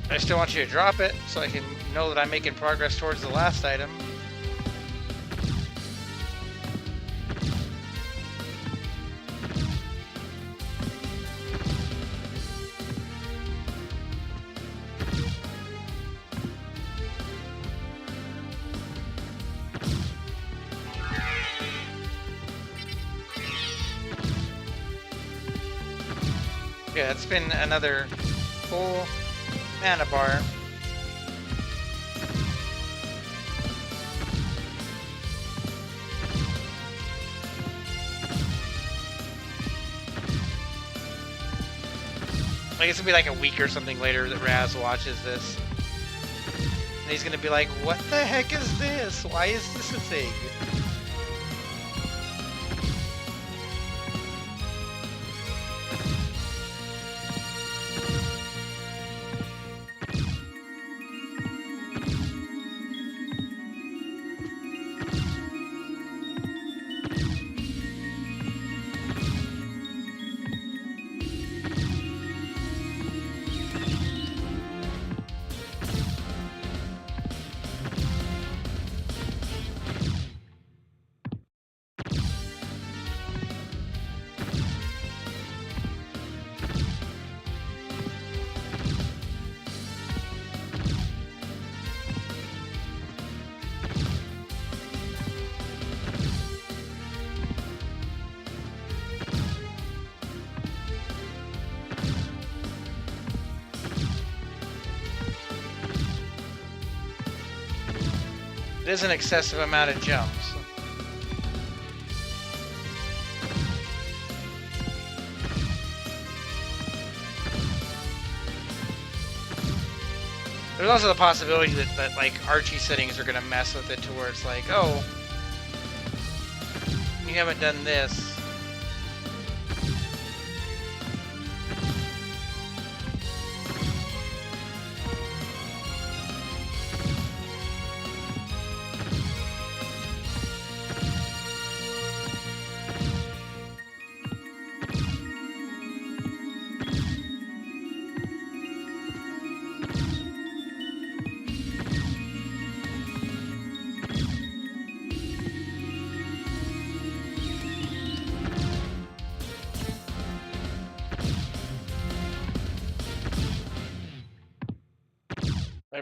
I still want you to drop it so I can know that I'm making progress towards the last item. Yeah, it's been another full mana bar. I guess it'll be like a week or something later that Raz watches this. And he's gonna be like, what the heck is this? Why is this a thing? It is an excessive amount of jumps. There's also the possibility that like Archie settings are gonna mess with it to where it's like, oh, you haven't done this.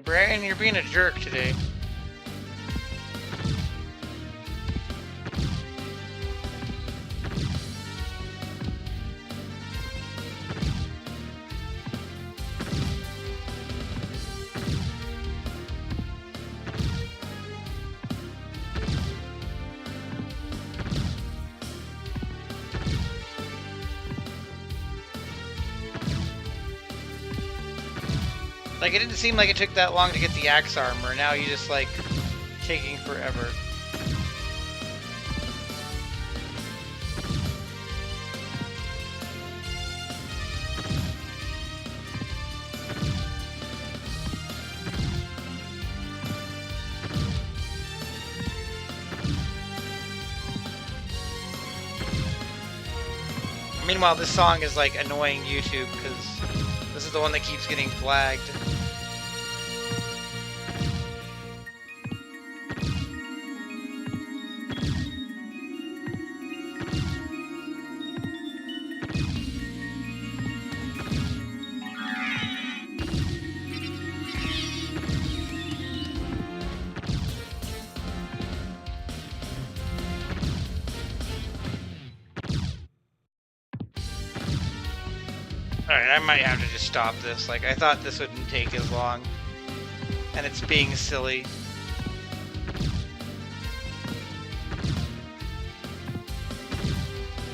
Brian, you're being a jerk today. Like, it didn't seem like it took that long to get the axe armor. Now you just, like, taking forever. Meanwhile, this song is, like, annoying YouTube, because this is the one that keeps getting flagged. Alright, I might have to just stop this. Like, I thought this wouldn't take as long. And it's being silly.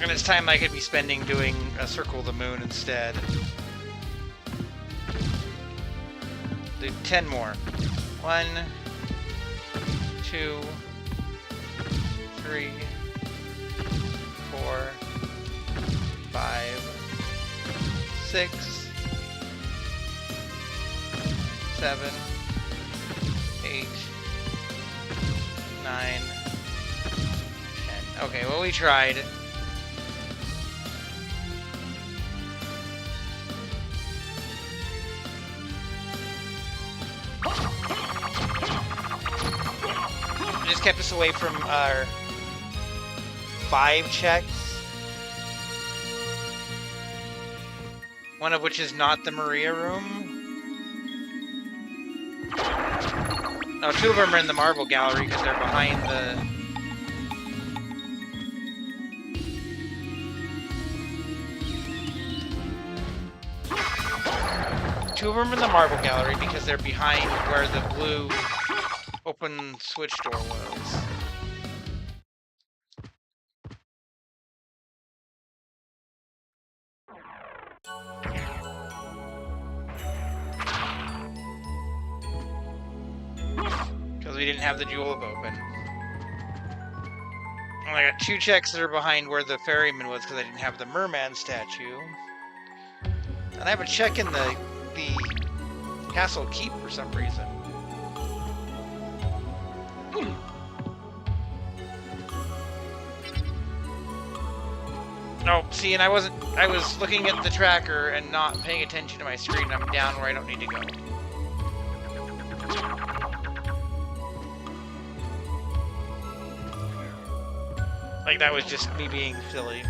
And it's time I could be spending doing a Circle the Moon instead. Do 10 more. 1, 2, 3, 4, 5, 6, 7, 8, 9, 10. Okay, well, we tried. It just kept us away from our 5 checks. One of which is not the Maria room. No, 2 of them are in the Marble Gallery because they're behind the... Two of them are in the Marble Gallery because they're behind where the blue open switch door was. Because we didn't have the Jewel of Open. And I got 2 checks that are behind where the ferryman was because I didn't have the merman statue. And I have a check in the castle keep for some reason. No, see, and I was looking at the tracker and not paying attention to my screen. I'm down where I don't need to go. Like, that was just me being silly.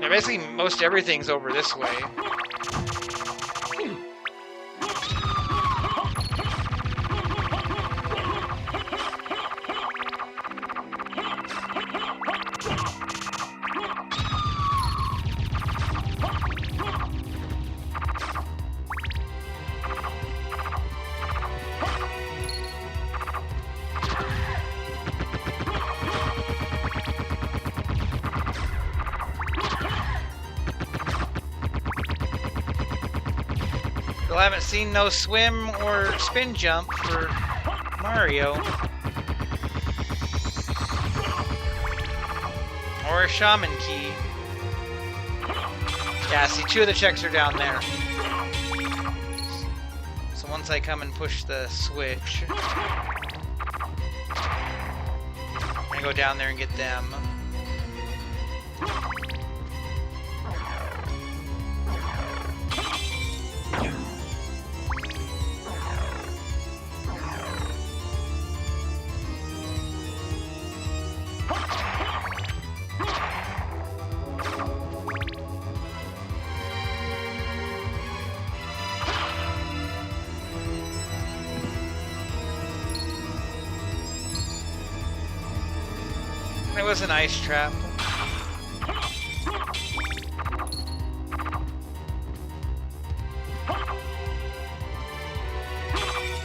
Now, basically, most everything's over this way. Still haven't seen no swim or spin jump for Mario. Or a shaman key. Yeah, see, 2 of the checks are down there. So once I come and push the switch, I go down there and get them. was an ice trap.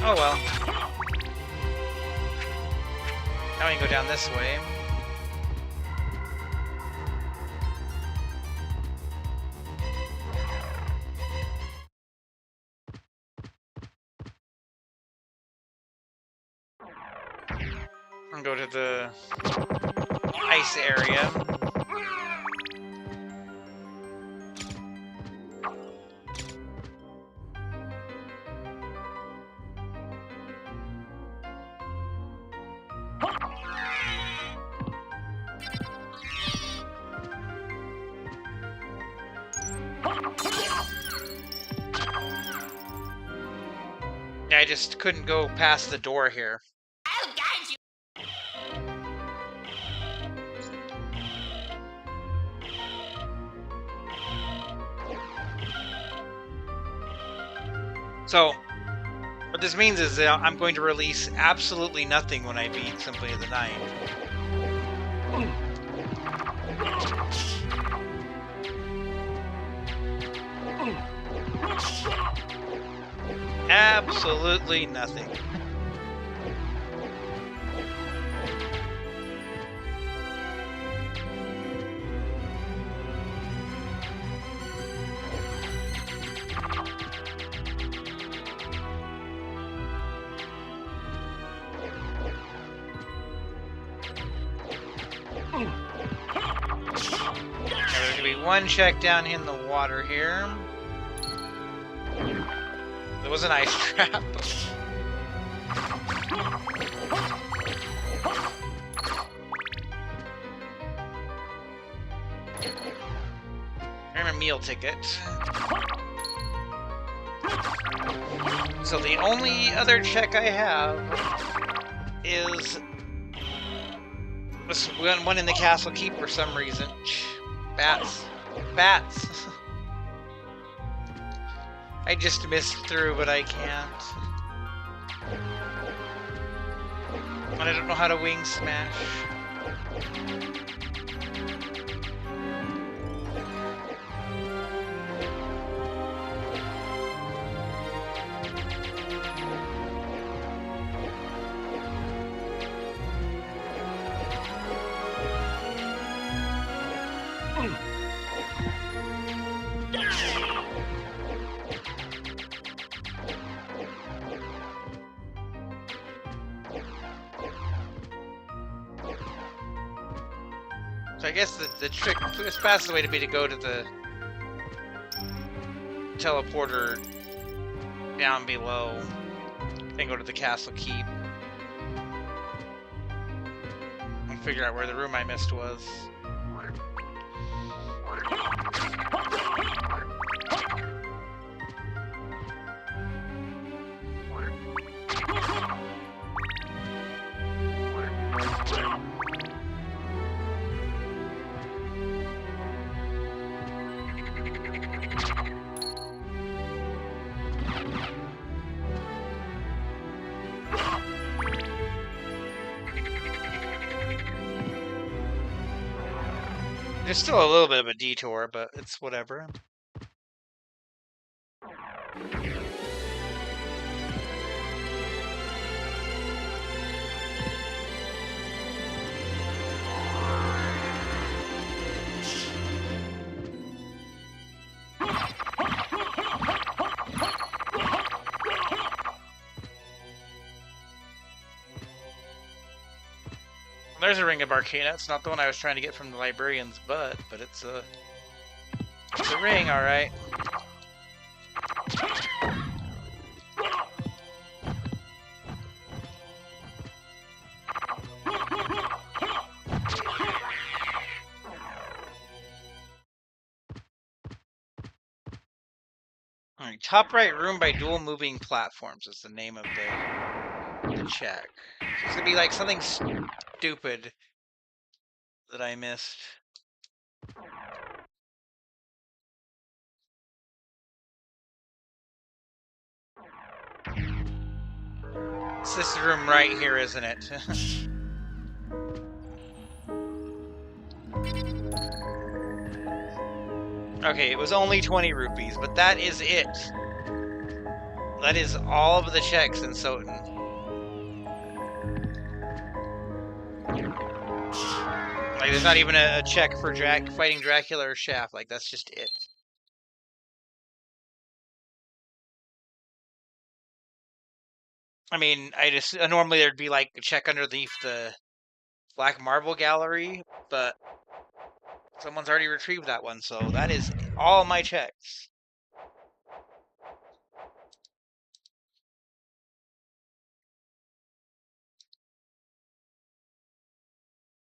Oh well. Now we can go down this way. And go to the ice area. Yeah, I just couldn't go past the door here.
I'll guide you.
So, what this means is that I'm going to release absolutely nothing when I beat Symphony of the Night. Absolutely nothing. There's gonna be one check down in the water here. There was an ice trap. And a meal ticket. So the only other check I have is this one in the castle keep for some reason. Bats. Bats. I just missed through, but I can't. And I don't know how to wing smash. So I guess the trick, the fastest way to be to go to the teleporter down below, then go to the castle keep, and figure out where the room I missed was. There's still a little bit of a detour, but it's whatever. There's a Ring of Arcana. It's not the one I was trying to get from the librarian's butt, but it's a ring, all right. All right, top right room by dual moving platforms is the name of the check. So it's gonna be like something stupid that I missed. It's this room right here, isn't it? Okay, it was only 20 rupees, but that is it. That is all of the checks in Soten. Like, there's not even a check for fighting Dracula or Shaft. Like, that's just it. I mean, normally there'd be like a check underneath the Black Marble Gallery, but someone's already retrieved that one, so that is all my checks.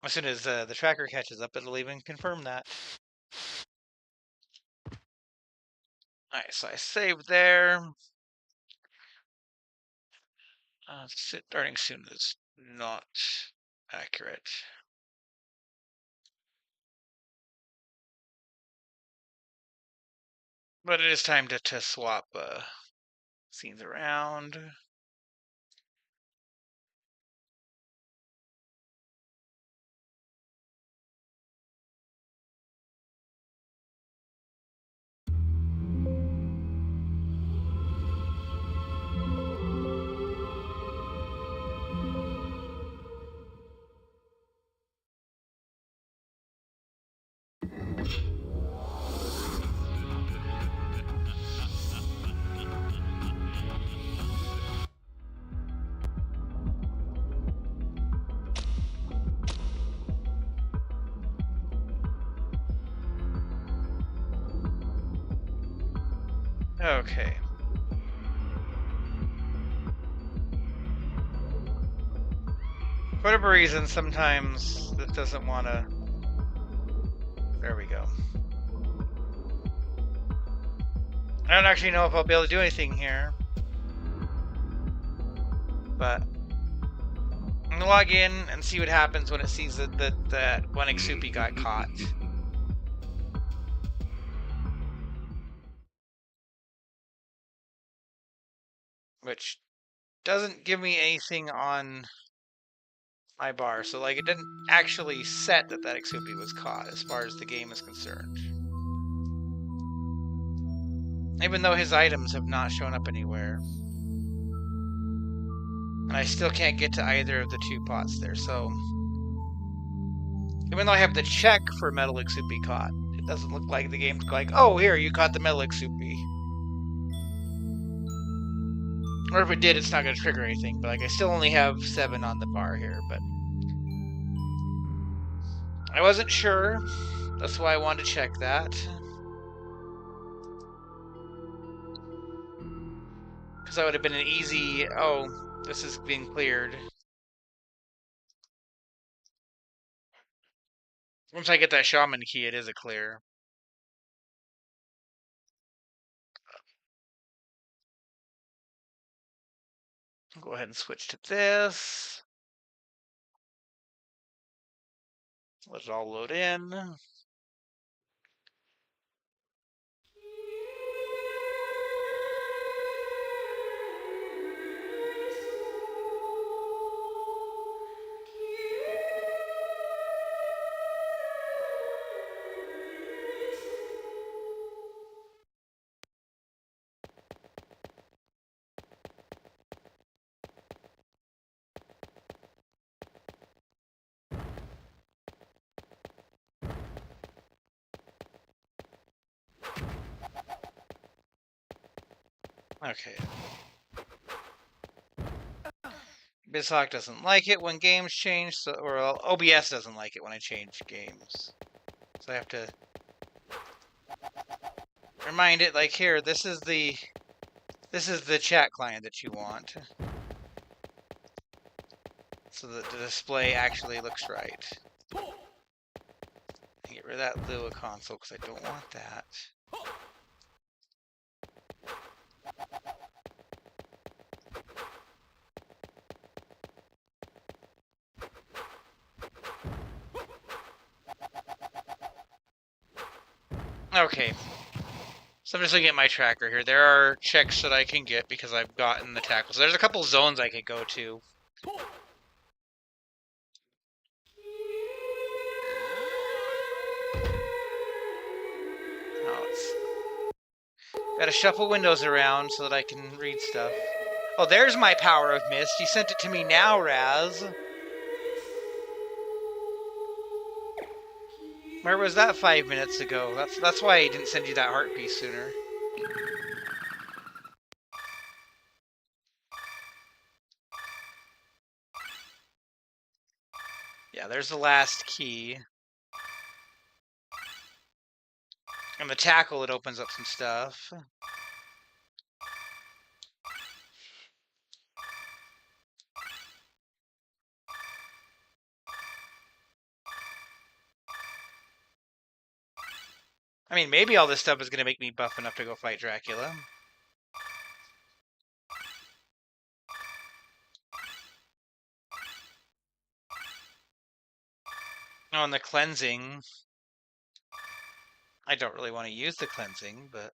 As soon as the tracker catches up, it'll even confirm that. Alright, so I saved there. Starting soon is not accurate. But it is time to swap scenes around. Okay. For whatever reason, sometimes this doesn't want to... There we go. I don't actually know if I'll be able to do anything here. But I'm gonna log in and see what happens when it sees that one Exupi got caught. Which doesn't give me anything on my bar. So, like, it didn't actually set that Exupi was caught as far as the game is concerned. Even though his items have not shown up anywhere. And I still can't get to either of the two pots there, so... Even though I have the check for Metal Exupi caught, it doesn't look like the game's like, oh, here, you caught the Metal Exupi. Or if it did, it's not going to trigger anything, but like I still only have 7 on the bar here, but... I wasn't sure. That's why I wanted to check that. Because that would have been an easy, oh, this is being cleared. Once I get that shaman key, it is a clear. I'll go ahead and switch to this. Let it all load in. Okay. BizHawk doesn't like it when games change, so, or OBS doesn't like it when I change games. So I have to remind it, like, here, this is the chat client that you want. So that the display actually looks right. Get rid of that Lua console because I don't want that. Okay. So I'm just looking at my tracker here. There are checks that I can get because I've gotten the tackle. So there's a couple zones I could go to. Oh, minutes. Gotta shuffle windows around so that I can read stuff. Oh, there's my power of mist. You sent it to me now, Raz. Where was that 5 minutes ago? That's why I didn't send you that heart piece sooner. Yeah, there's the last key. And the tackle, it opens up some stuff. I mean, maybe all this stuff is going to make me buff enough to go fight Dracula. Oh, and the cleansing. I don't really want to use the cleansing, but...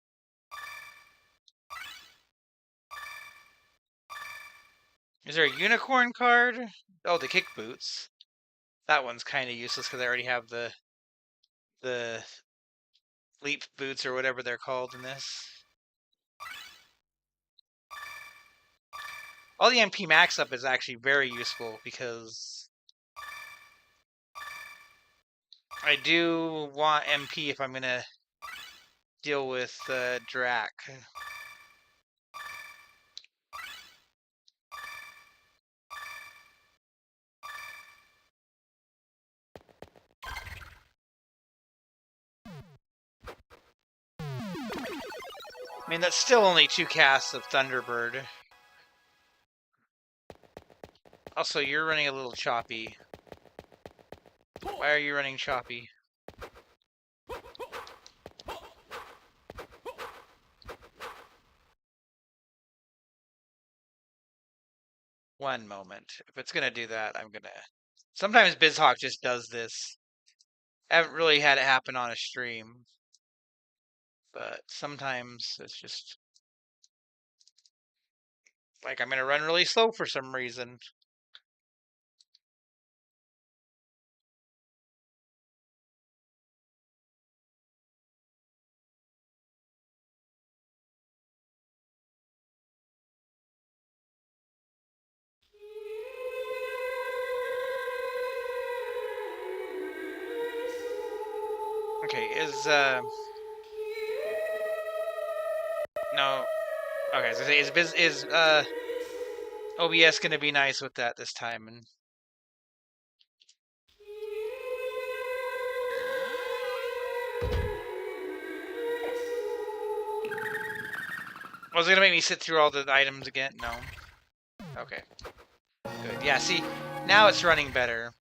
Is there a unicorn card? Oh, the kick boots. That one's kind of useless because I already have the leap boots or whatever they're called in this. All the MP max up is actually very useful because I do want MP if I'm going to deal with Drac. I mean, that's still only 2 casts of Thunderbird. Also, you're running a little choppy. Why are you running choppy? One moment. If it's gonna do that, I'm gonna... Sometimes BizHawk just does this. I haven't really had it happen on a stream. But sometimes it's just... like, I'm gonna run really slow for some reason. Okay, no. Okay, so is OBS gonna be nice with that this time? And was it gonna make me sit through all the items again? No. Okay. Good. Yeah, see, now it's running better.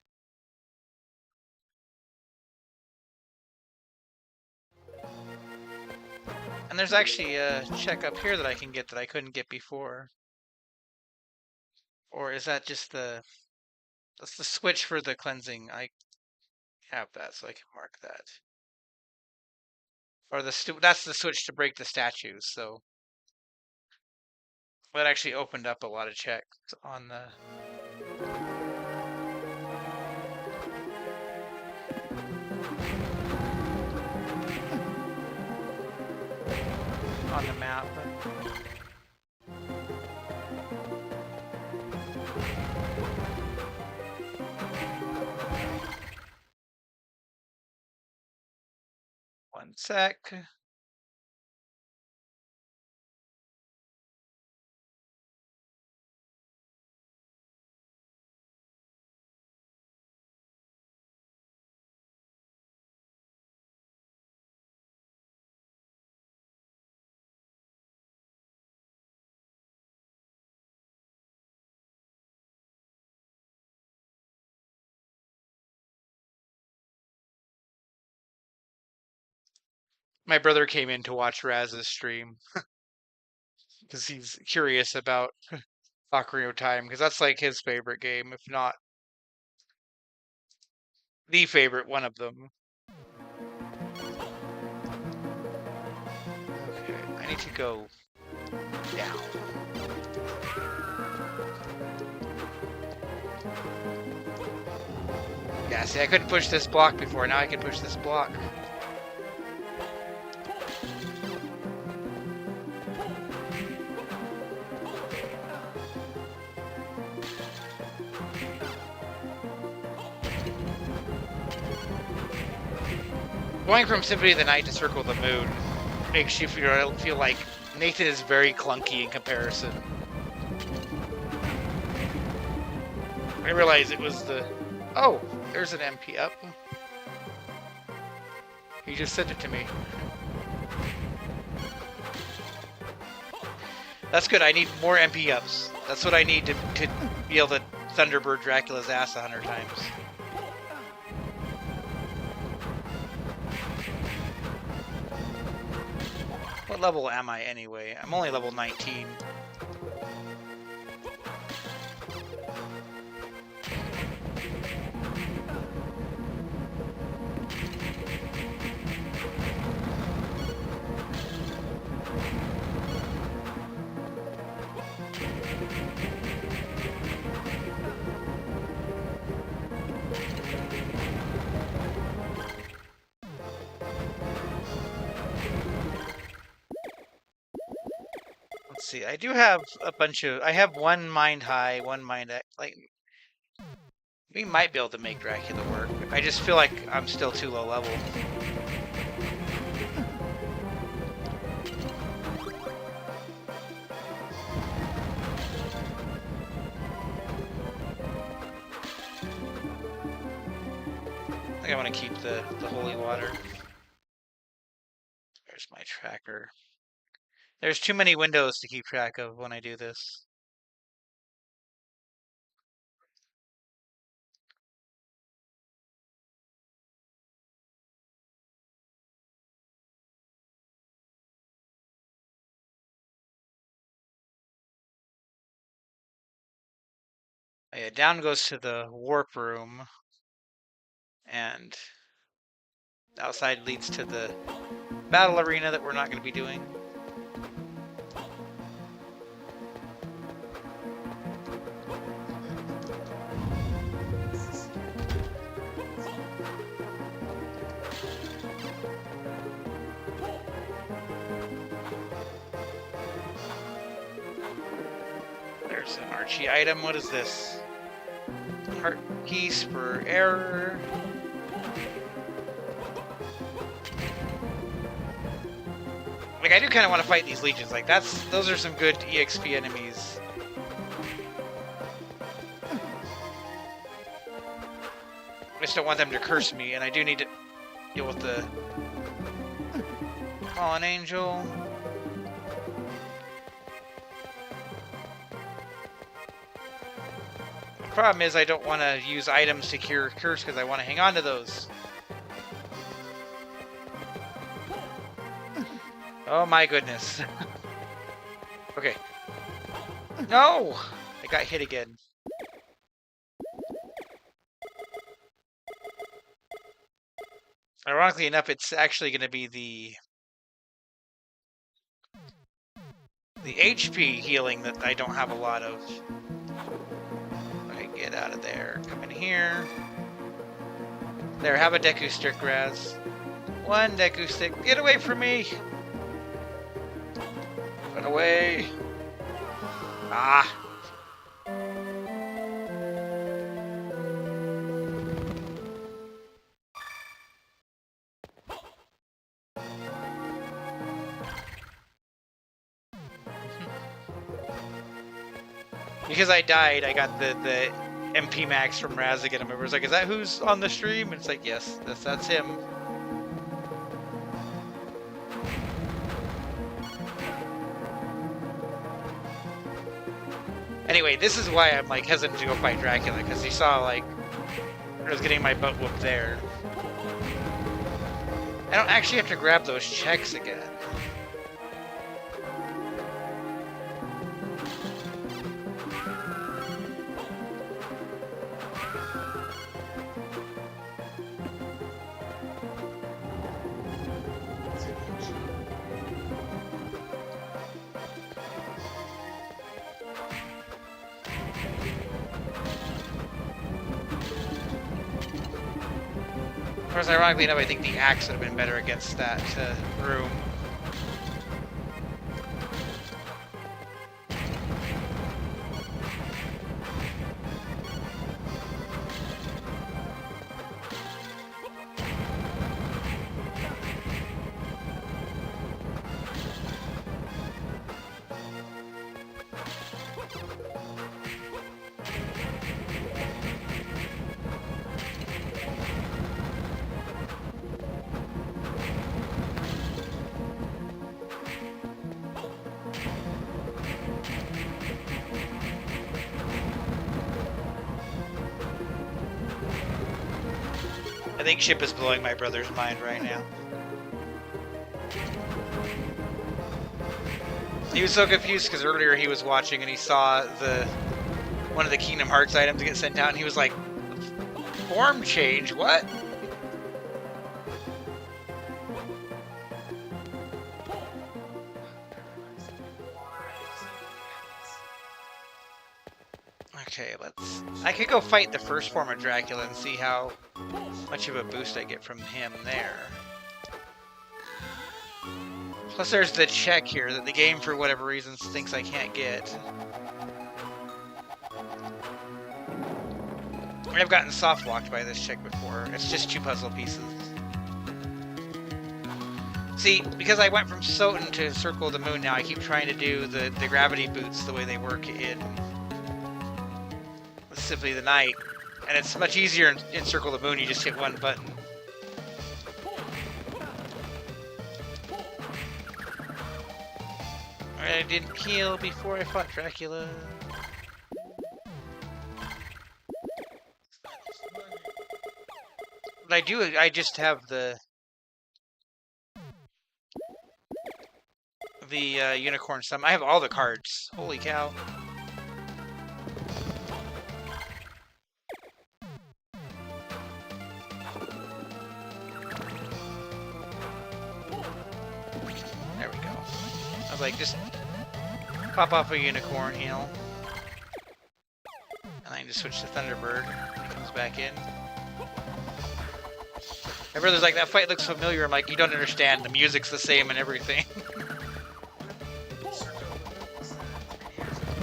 And there's actually a check up here that I can get that I couldn't get before. Or is that just the... That's the switch for the cleansing. I have that, so I can mark that. Or that's the switch to break the statues, so... That actually opened up a lot of checks on the... on the map. One sec. My brother came in to watch Raz's stream because he's curious about Ocarina of Time, because that's like his favorite game, if not the favorite one of them. Okay, I need to go down. Yeah, see, I couldn't push this block before. Now I can push this block. Going from Symphony of the Night to Circle of the Moon makes you feel like Nathan is very clunky in comparison. I realized it was the... Oh, there's an MP up. He just sent it to me. That's good. I need more MP ups. That's what I need to be able to Thunderbird Dracula's ass 100 times. What level am I anyway? I'm only level 19. Let's see, I do have a bunch of... I have one Mind High, one Mind... Like, we might be able to make Dracula work. I just feel like I'm still too low level. I think I want to keep the holy water. There's my tracker. There's too many windows to keep track of when I do this. Oh, yeah, down goes to the warp room, and outside leads to the battle arena that we're not going to be doing. There's an Archie item. What is this? Heart piece for error. Like, I do kind of want to fight these legions. Like, those are some good EXP enemies. I just don't want them to curse me, and I do need to deal with the Fallen Angel. The problem is I don't want to use items to cure curse because I want to hang on to those. Oh my goodness. Okay. No! I got hit again. Ironically enough, it's actually going to be the HP healing that I don't have a lot of. Okay, get out of there. Come in here. There, have a Deku stick, Raz. One Deku stick. Get away from me! Run away! Ah! Because I died, I got the MP max from Raz again. I remember, it's like, is that who's on the stream? And it's like, yes, that's him. Anyway, this is why I'm like hesitant to go fight Dracula, because he saw like I was getting my butt whooped there. I don't actually have to grab those checks again. Of course, ironically enough, I think the axe would have been better against that room. I think Chip is blowing my brother's mind right now. He was so confused because earlier he was watching and he saw one of the Kingdom Hearts items get sent out and he was like, form change, what? Okay, I could go fight the first form of Dracula and see how much of a boost I get from him there. Plus there's the check here that the game, for whatever reason, thinks I can't get. I've gotten soft-locked by this check before. It's just 2 puzzle pieces. See, because I went from Soten to Circle of the Moon now, I keep trying to do the gravity boots the way they work in Symphony of the Night. And it's much easier in Circle of the Moon, you just hit one button. I didn't heal before I fought Dracula. But I just have the unicorn summon. I have all the cards. Holy cow. There we go. I was like, just pop off a unicorn heal. And I can just switch to Thunderbird when he comes back in. My brother's like, that fight looks familiar. I'm like, you don't understand. The music's the same and everything.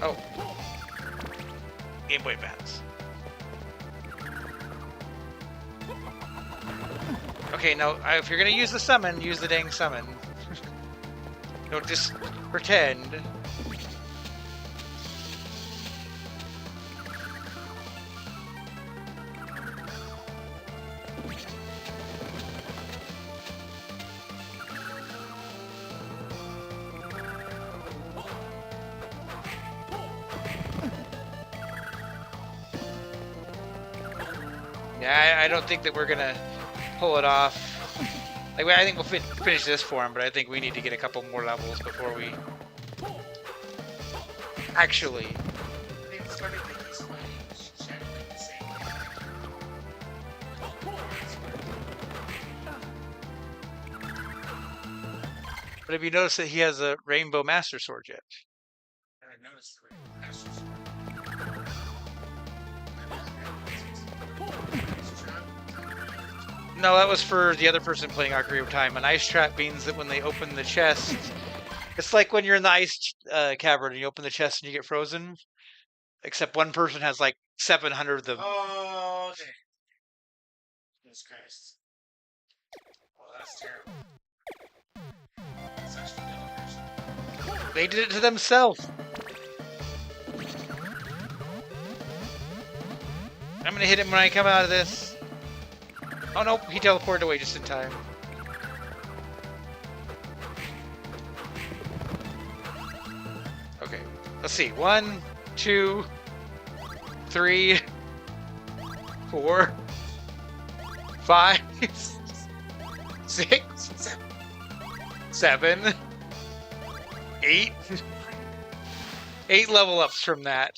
Oh. Game Boy Advance. Okay, no, if you're gonna use the summon, use the dang summon. Don't just pretend. Yeah, I don't think that we're gonna pull it off. Like, I think we'll finish this form, but I think we need to get a couple more levels before we actually. But have you noticed that he has a Rainbow Master Sword yet?
I noticed the Rainbow Master Sword.
No, that was for the other person playing Ocarina of Time. An ice trap means that when they open the chest, it's like when you're in the ice cavern and you open the chest and you get frozen. Except one person has like 700 of them.
Oh, okay. Jesus Christ. Well, that's terrible. That's actually the other person.
They did it to themselves. I'm gonna hit him when I come out of this. Oh no, he teleported away just in time. Okay, let's see. 1, 2, 3, 4, 5, 6, 7, 8. 8 level ups from that.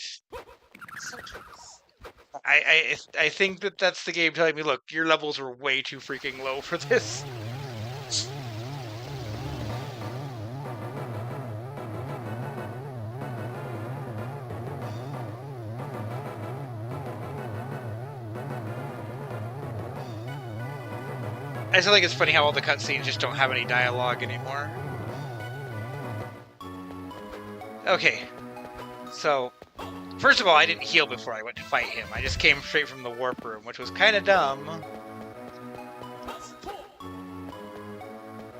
I think that that's the game telling me, look, your levels are way too freaking low for this. I still think it's funny how all the cutscenes just don't have any dialogue anymore. Okay, so first of all, I didn't heal before I went to fight him. I just came straight from the warp room, which was kind of dumb.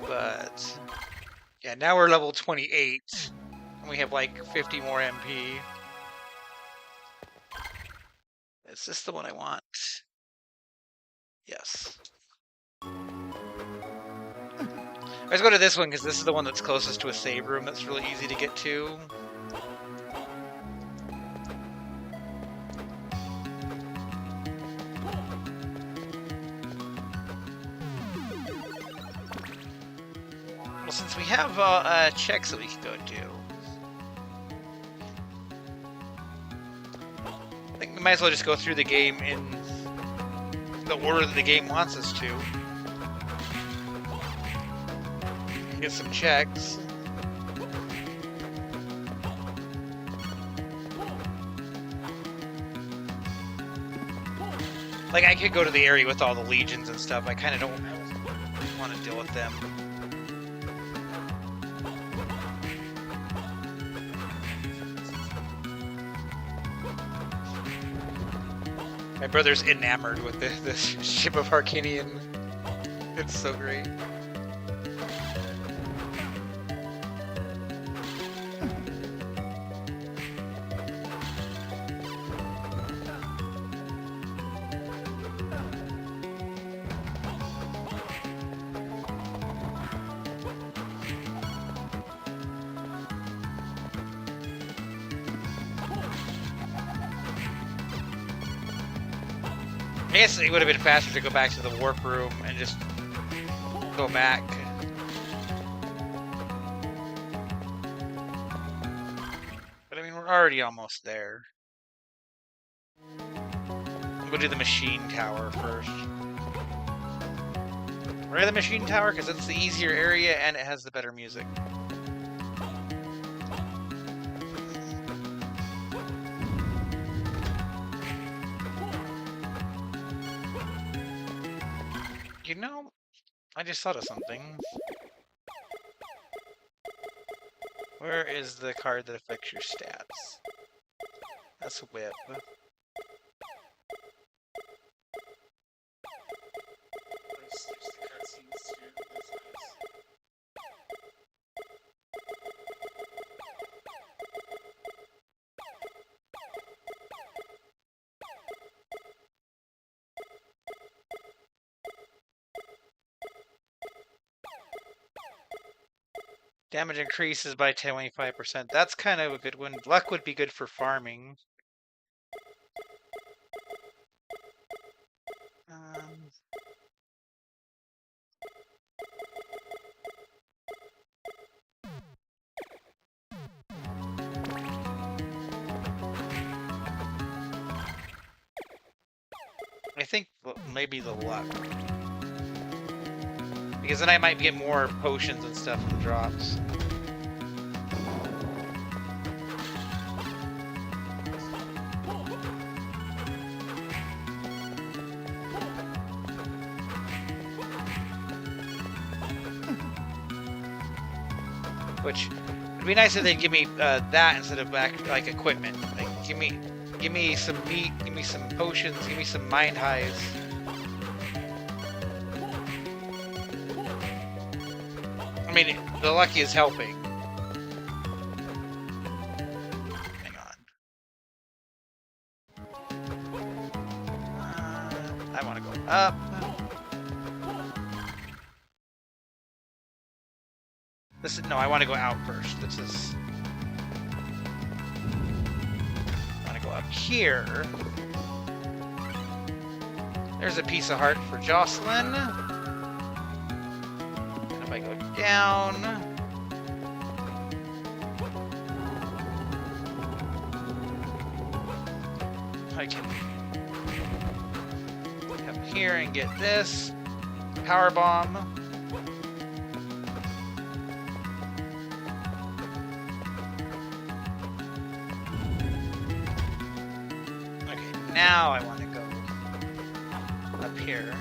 But yeah, now we're level 28, and we have like 50 more MP. Is this the one I want? Yes. Let's go to this one because this is the one that's closest to a save room that's really easy to get to. So we have checks that we can go do. I think we might as well just go through the game in the order that the game wants us to. Get some checks. Like, I could go to the area with all the legions and stuff. I kind of don't want to deal with them. My brother's enamored with the ship of Harkinian. It's so great. I guess it would have been faster to go back to the warp room and just go back. But I mean, we're already almost there. We'll go do the machine tower first. Why the machine tower? Because it's the easier area and it has the better music. You know, I just thought of something. Where is the card that affects your stats? That's a whip.
There's the cutscenes too. That's nice.
Damage increases by 25%. That's kind of a good one. Luck would be good for farming. I think maybe the luck. Because then I might get more potions and stuff from drops. Which would be nice if they'd give me that instead of like equipment. Like give me some meat, give me some potions, give me some mind highs. I mean, the lucky is helping. Hang on. I want to go up. No, I want to go out first. This is. I want to go up here. There's a piece of heart for Jocelyn. And if I go down. I can come here and get this. Power bomb. Now I want to go up here.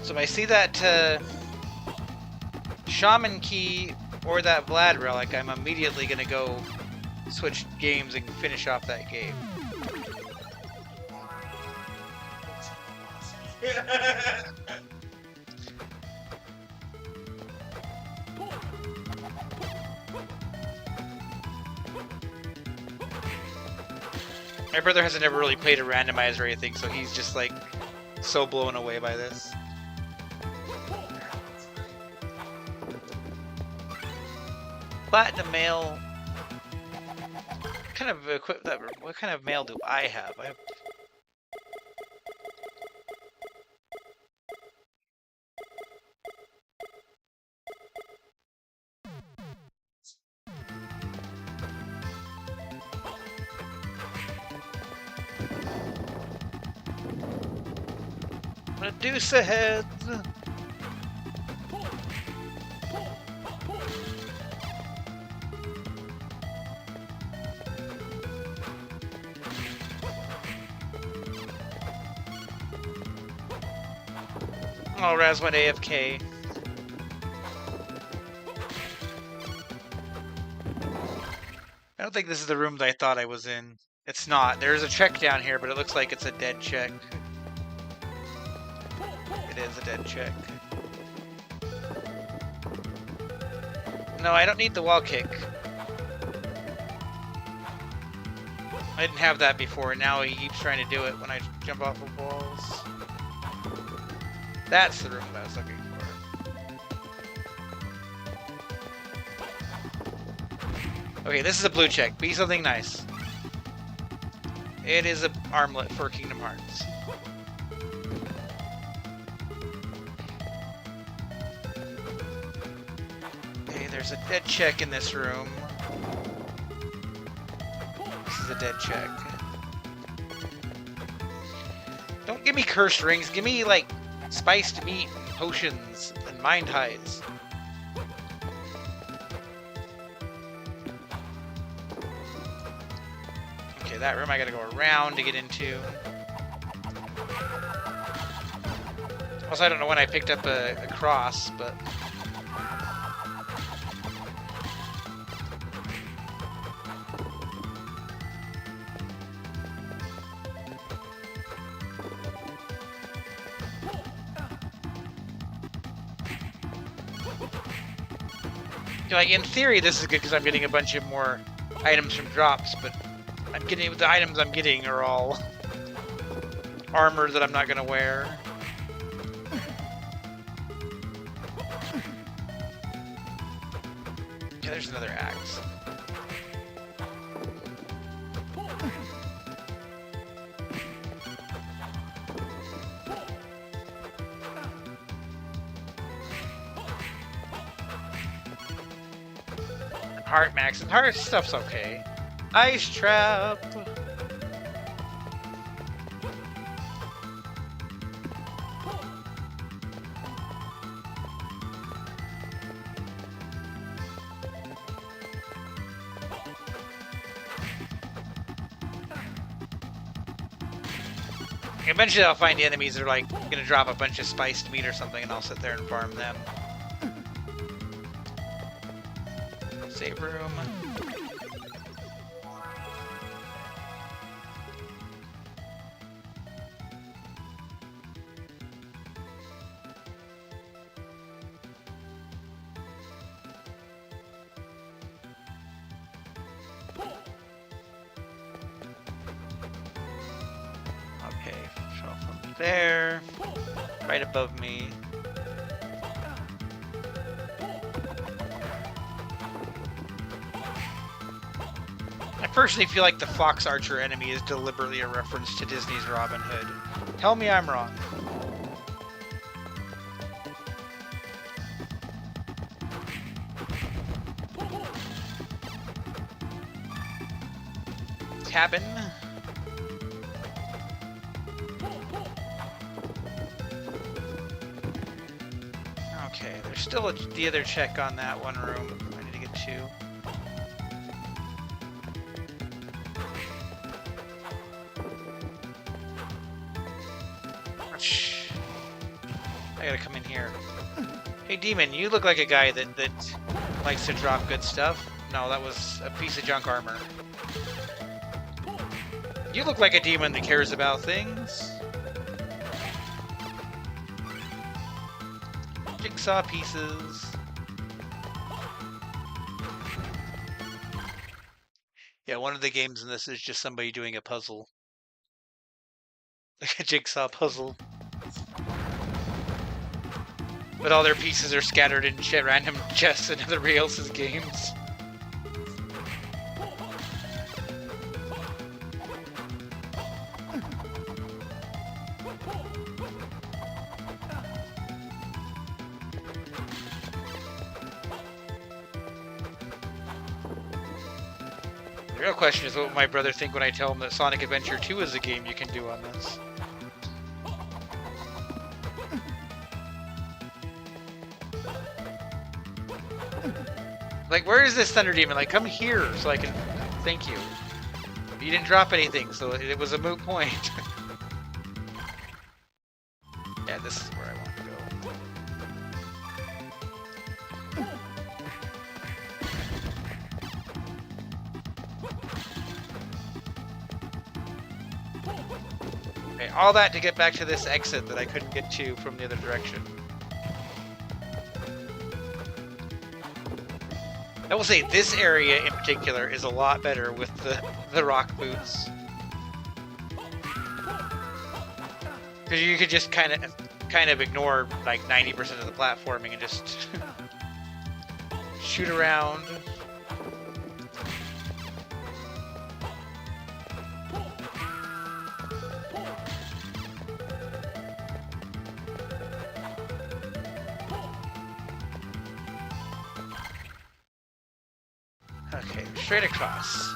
So if I see that Shaman Key or that Vlad Relic, I'm immediately going to go switch games and finish off that game. My brother hasn't ever really played a randomizer or anything, so he's just like so blown away by this. Platinum Mail kind of what kind of mail do I have? I have. Medusa heads. Oh, Raz went AFK. I don't think this is the room that I thought I was in. It's not. There's a check down here, but it looks like it's a dead check. It is a dead check. No, I don't need the wall kick. I didn't have that before, and now he keeps trying to do it when I jump off of walls. That's the room that I was looking for. Okay, this is a blue check. Be something nice. It is an armlet for Kingdom Hearts. Okay, there's a dead check in this room. This is a dead check. Don't give me cursed rings. Give me, like, spiced meat, and potions, and mind hides. Okay, that room I gotta go around to get into. Also, I don't know when I picked up a cross, but... like, in theory, this is good because I'm getting a bunch of more items from drops, but the items I'm getting are all armor that I'm not gonna wear. Yeah, there's another axe. Heart max and heart stuff's okay. Ice trap. Eventually I'll find the enemies that are like gonna drop a bunch of spiced meat or something, and I'll sit there and farm them. Save room. Okay, so from there, right above me. I personally feel like the Fox Archer enemy is deliberately a reference to Disney's Robin Hood. Tell me I'm wrong. Cabin. Okay, there's still the other check on that one room. I need to get two. I gotta come in here. Hey, Demon, you look like a guy that likes to drop good stuff. No, that was a piece of junk armor. You look like a demon that cares about things. Jigsaw pieces. Yeah, one of the games in this is just somebody doing a puzzle. Like a jigsaw puzzle. But all their pieces are scattered in random chests in everybody else's games. The real question is what will my brother think when I tell him that Sonic Adventure 2 is a game you can do on this. Like, where is this Thunder Demon? Like, come here so I can... Thank you. You didn't drop anything, so it was a moot point. Yeah, this is where I want to go. Okay, all that to get back to this exit that I couldn't get to from the other direction. I will say this area in particular is a lot better with the rock boots. Because you could just kind of ignore like 90% of the platforming and just shoot around. Okay, straight across.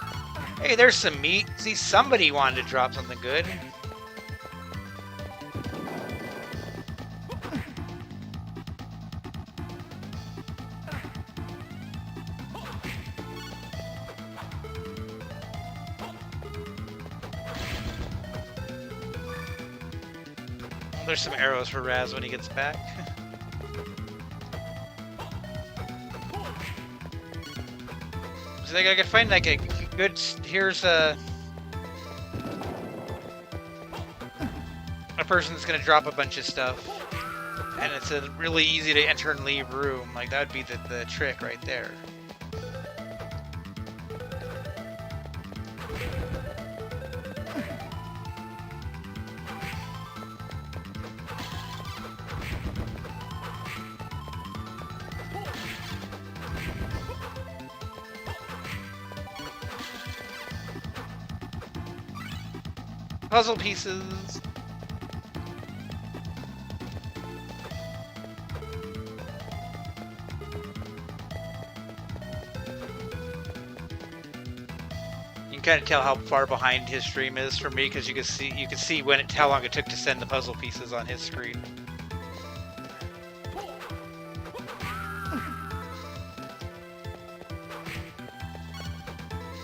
Hey, there's some meat. See, somebody wanted to drop something good. There's some arrows for Raz when he gets back. So I could find like a good... Here's a person that's gonna drop a bunch of stuff. And it's a really easy to enter and leave room. Like, that would be the trick right there. Puzzle pieces. You can kind of tell how far behind his stream is from me because you can see how long it took to send the puzzle pieces on his screen.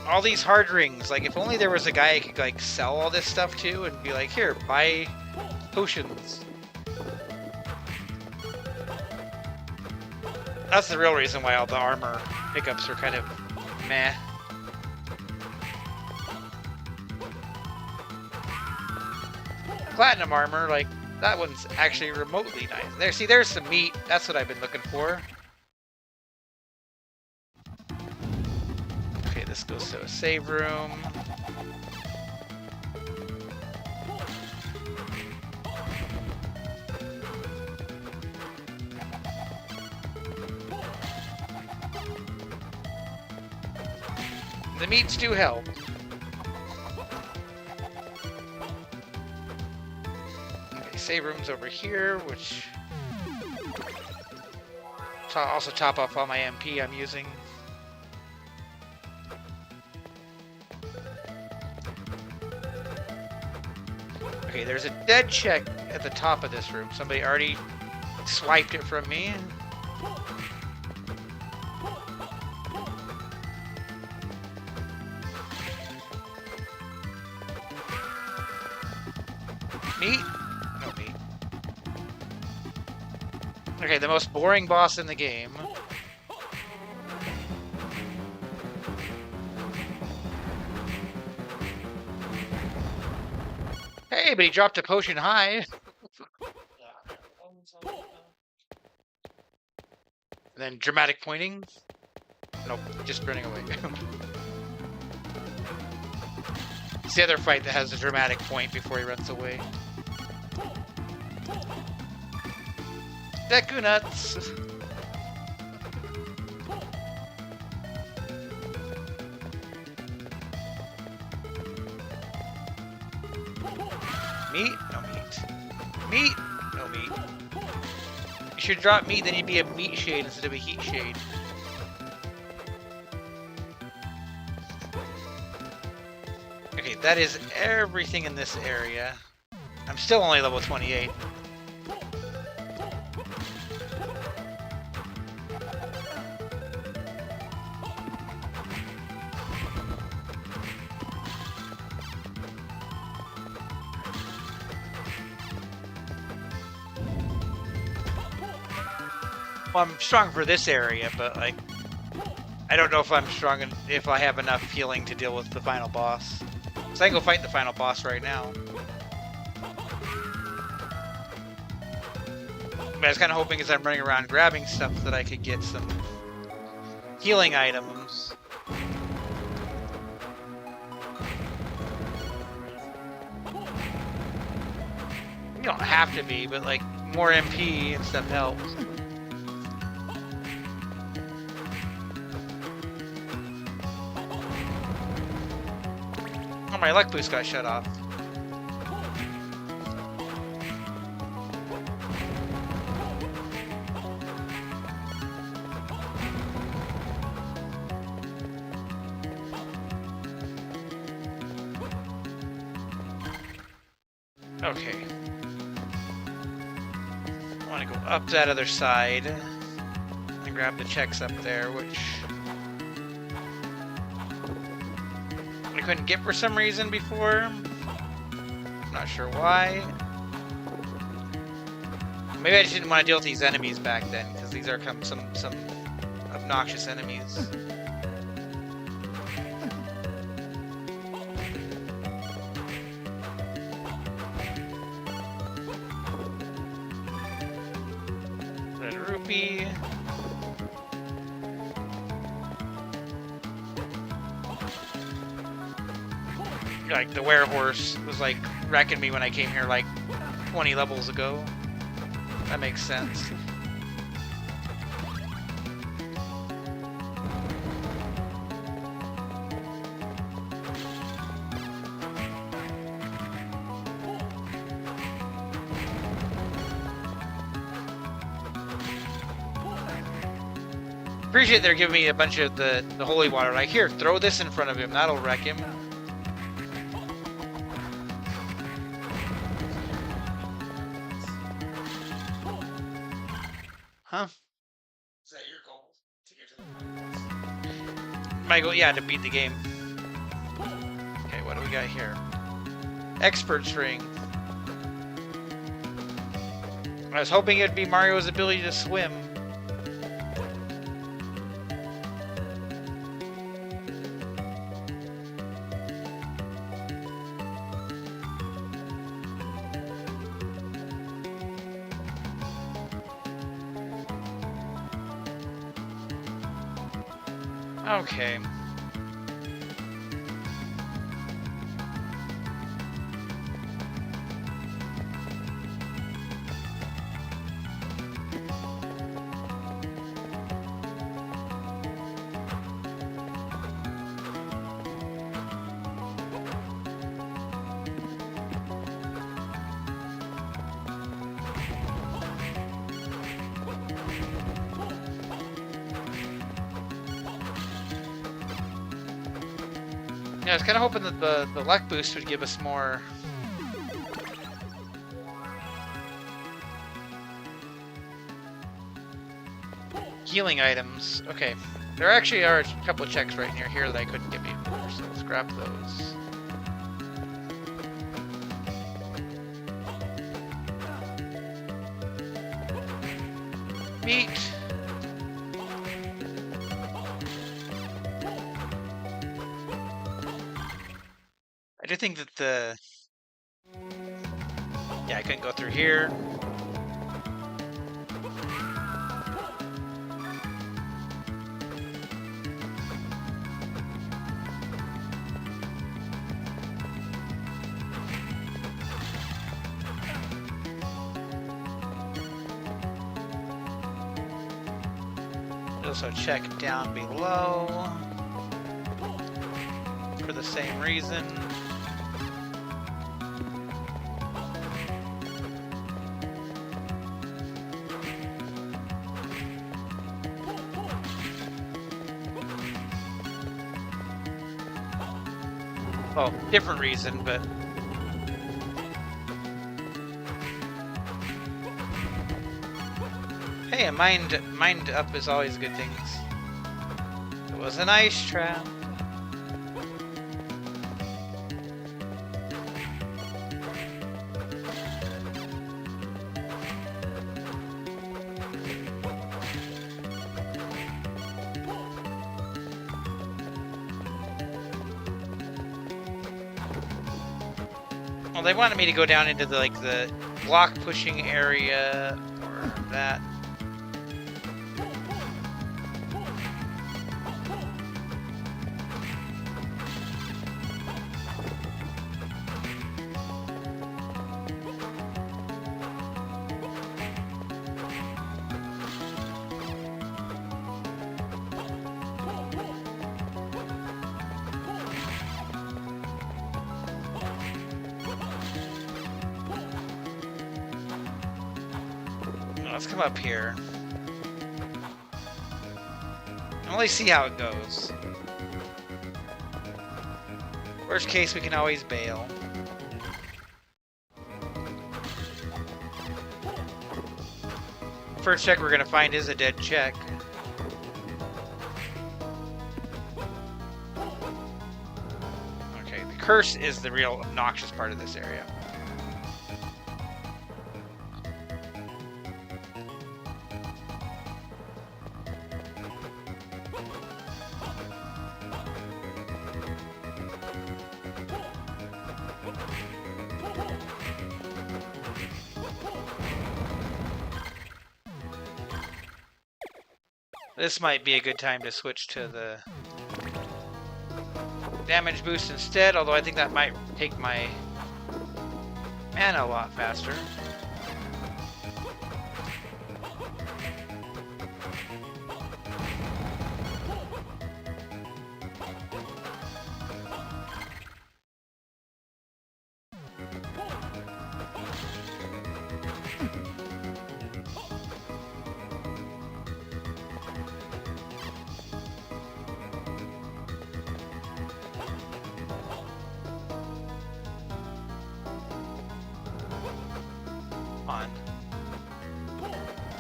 All these hard rings, like if only there was a guy I could like sell all this stuff to and be like, here, buy potions. That's the real reason why all the armor pickups are kind of meh. Platinum armor, like that one's actually remotely nice. There's some meat. That's what I've been looking for. This goes to a save room. The meats do help. Okay, save room's over here, which also top off all my MP I'm using. Okay, there's a dead check at the top of this room. Somebody already swiped it from me. Meat? No meat. Okay, the most boring boss in the game. Hey, but he dropped a potion high. And then dramatic pointing. Nope, just running away. It's the other fight that has a dramatic point before he runs away. Deku nuts. Meat? No meat. Meat? No meat. You should drop meat, then you'd be a meat shade instead of a heat shade. that is everything in this area. I'm still only level 28. Well, I'm strong for this area, but like, I don't know if I'm strong if I have enough healing to deal with the final boss. So I can go fight the final boss right now. But I was kind of hoping as I'm running around grabbing stuff that I could get some healing items. You don't have to be, but like more MP and stuff helps. Oh, my luck boost got shut off. Okay. I want to go up that other side and grab the checks up there, which I couldn't get for some reason before. I'm not sure why. Maybe I just didn't want to deal with these enemies back then, because these are some obnoxious enemies. Red rupee. Like the werehorse was like wrecking me when I came here like 20 levels ago. That makes sense. Appreciate they're giving me a bunch of the holy water. Like, here, throw this in front of him. That'll wreck him. Huh?
Is that your goal? To get to the boss?
My goal, yeah, to beat the game. Okay, what do we got here? Expert's ring. I was hoping it'd be Mario's ability to swim. Okay. Yeah, I was kind of hoping that the luck boost would give us more healing items. Okay, there actually are a couple of checks right near here that I couldn't get before, so let's grab those. Meat. I do think that yeah, I couldn't go through here. Also check down below for the same reason. Well, different reason, but... Hey, a mind up is always good things. It was an ice trap. Well, they wanted me to go down into the block pushing area or that. Let's come up here. And let's see how it goes. Worst case, we can always bail. First check we're gonna find is a dead check. Okay, the curse is the real obnoxious part of this area. This might be a good time to switch to the damage boost instead, although I think that might take my mana a lot faster.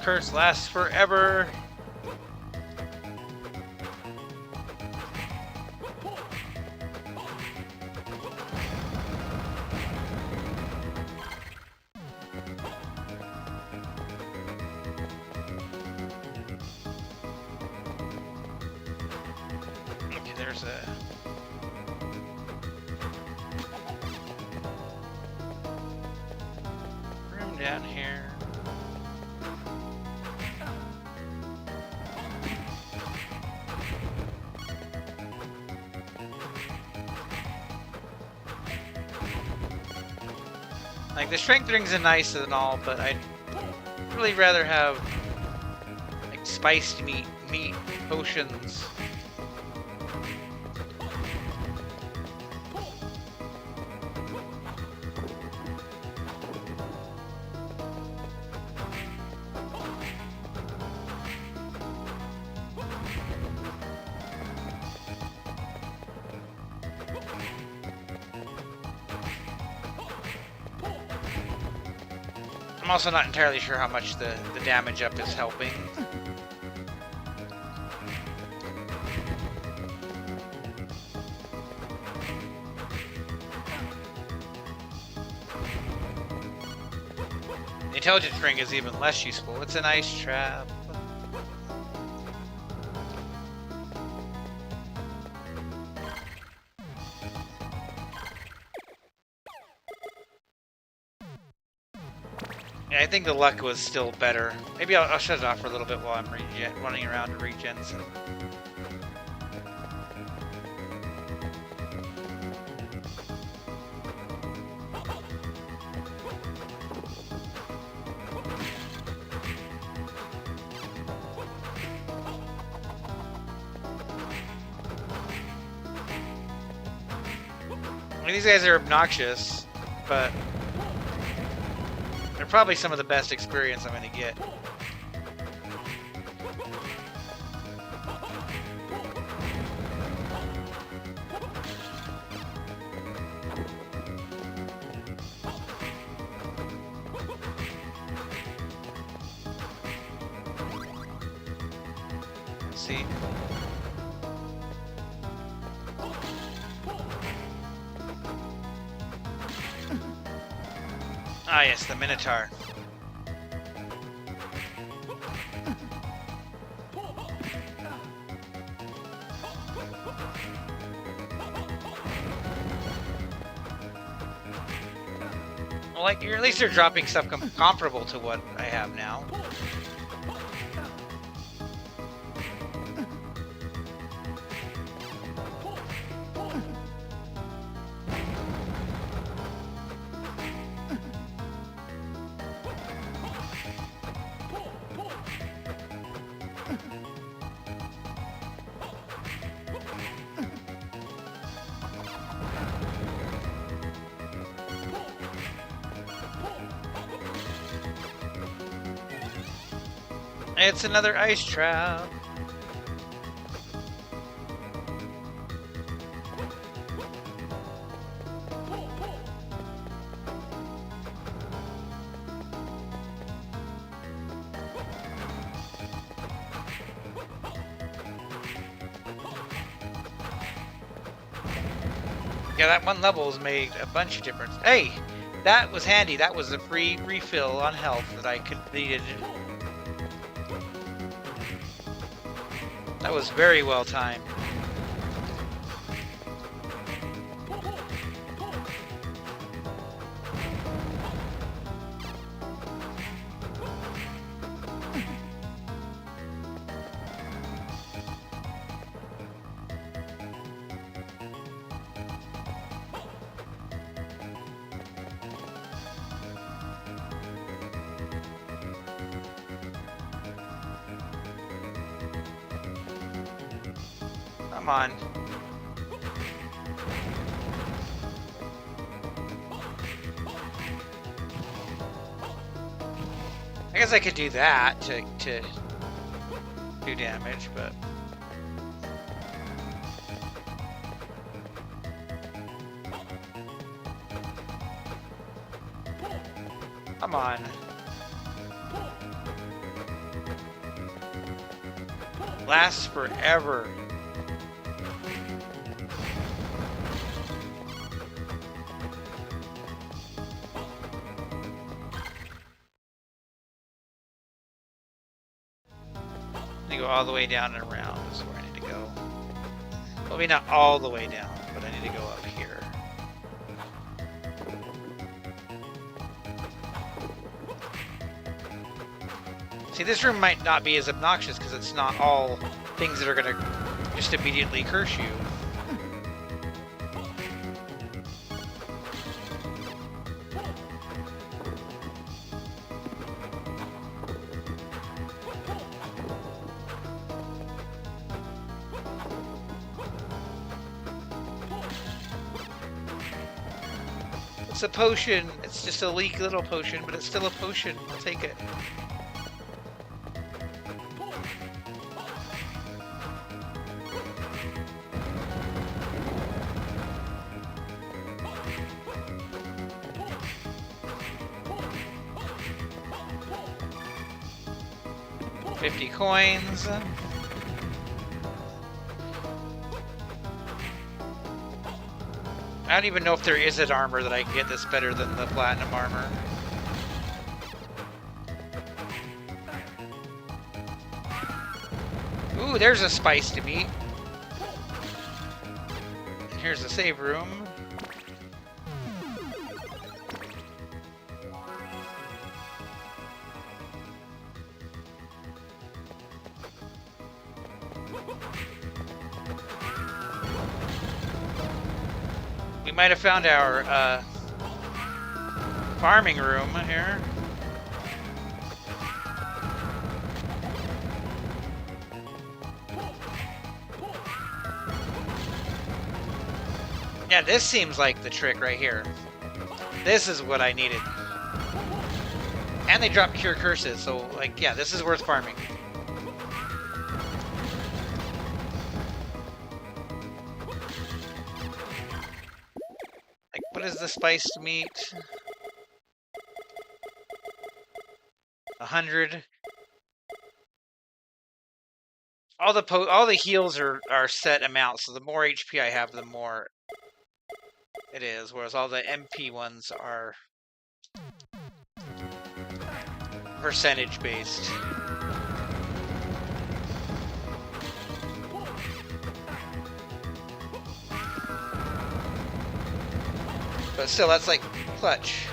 Curse lasts forever. Okay, there's a room down here. Like, the strength rings are nice and all, but I'd really rather have, like, spiced meat potions. I'm also not entirely sure how much the damage up is helping. The intelligence ring is even less useful. It's an ice trap. Yeah, I think the luck was still better. Maybe I'll shut it off for a little bit while I'm running around to regen some. I mean, these guys are obnoxious, but they're probably some of the best experience I'm going to get. see. Ah, yes, the Minotaur. Well, like, at least they're dropping stuff comparable to what I have now. It's another ice trap. Yeah, that one level has made a bunch of difference. Hey, that was handy. That was a free refill on health that I completed. That was very well timed. Come on. I guess I could do that to do damage, but come on. Lasts forever. Go all the way down and around is where I need to go. Well, maybe not all the way down, but I need to go up here. See, this room might not be as obnoxious because it's not all things that are going to just immediately curse you. It's a potion. It's just a weak little potion, but it's still a potion. I'll take it. $50 coins. I don't even know if there is an armor that I can get that's better than the platinum armor. Ooh, there's a spice to meet. Here's the save room. We might have found our farming room here. Yeah, this seems like the trick right here. This is what I needed. And they drop cure curses, so like, yeah, this is worth farming. Like, what is the spiced meat? 100. all the heals are set amounts, so the more HP I have, the more it is. Whereas all the MP ones are percentage based. But still, that's like clutch.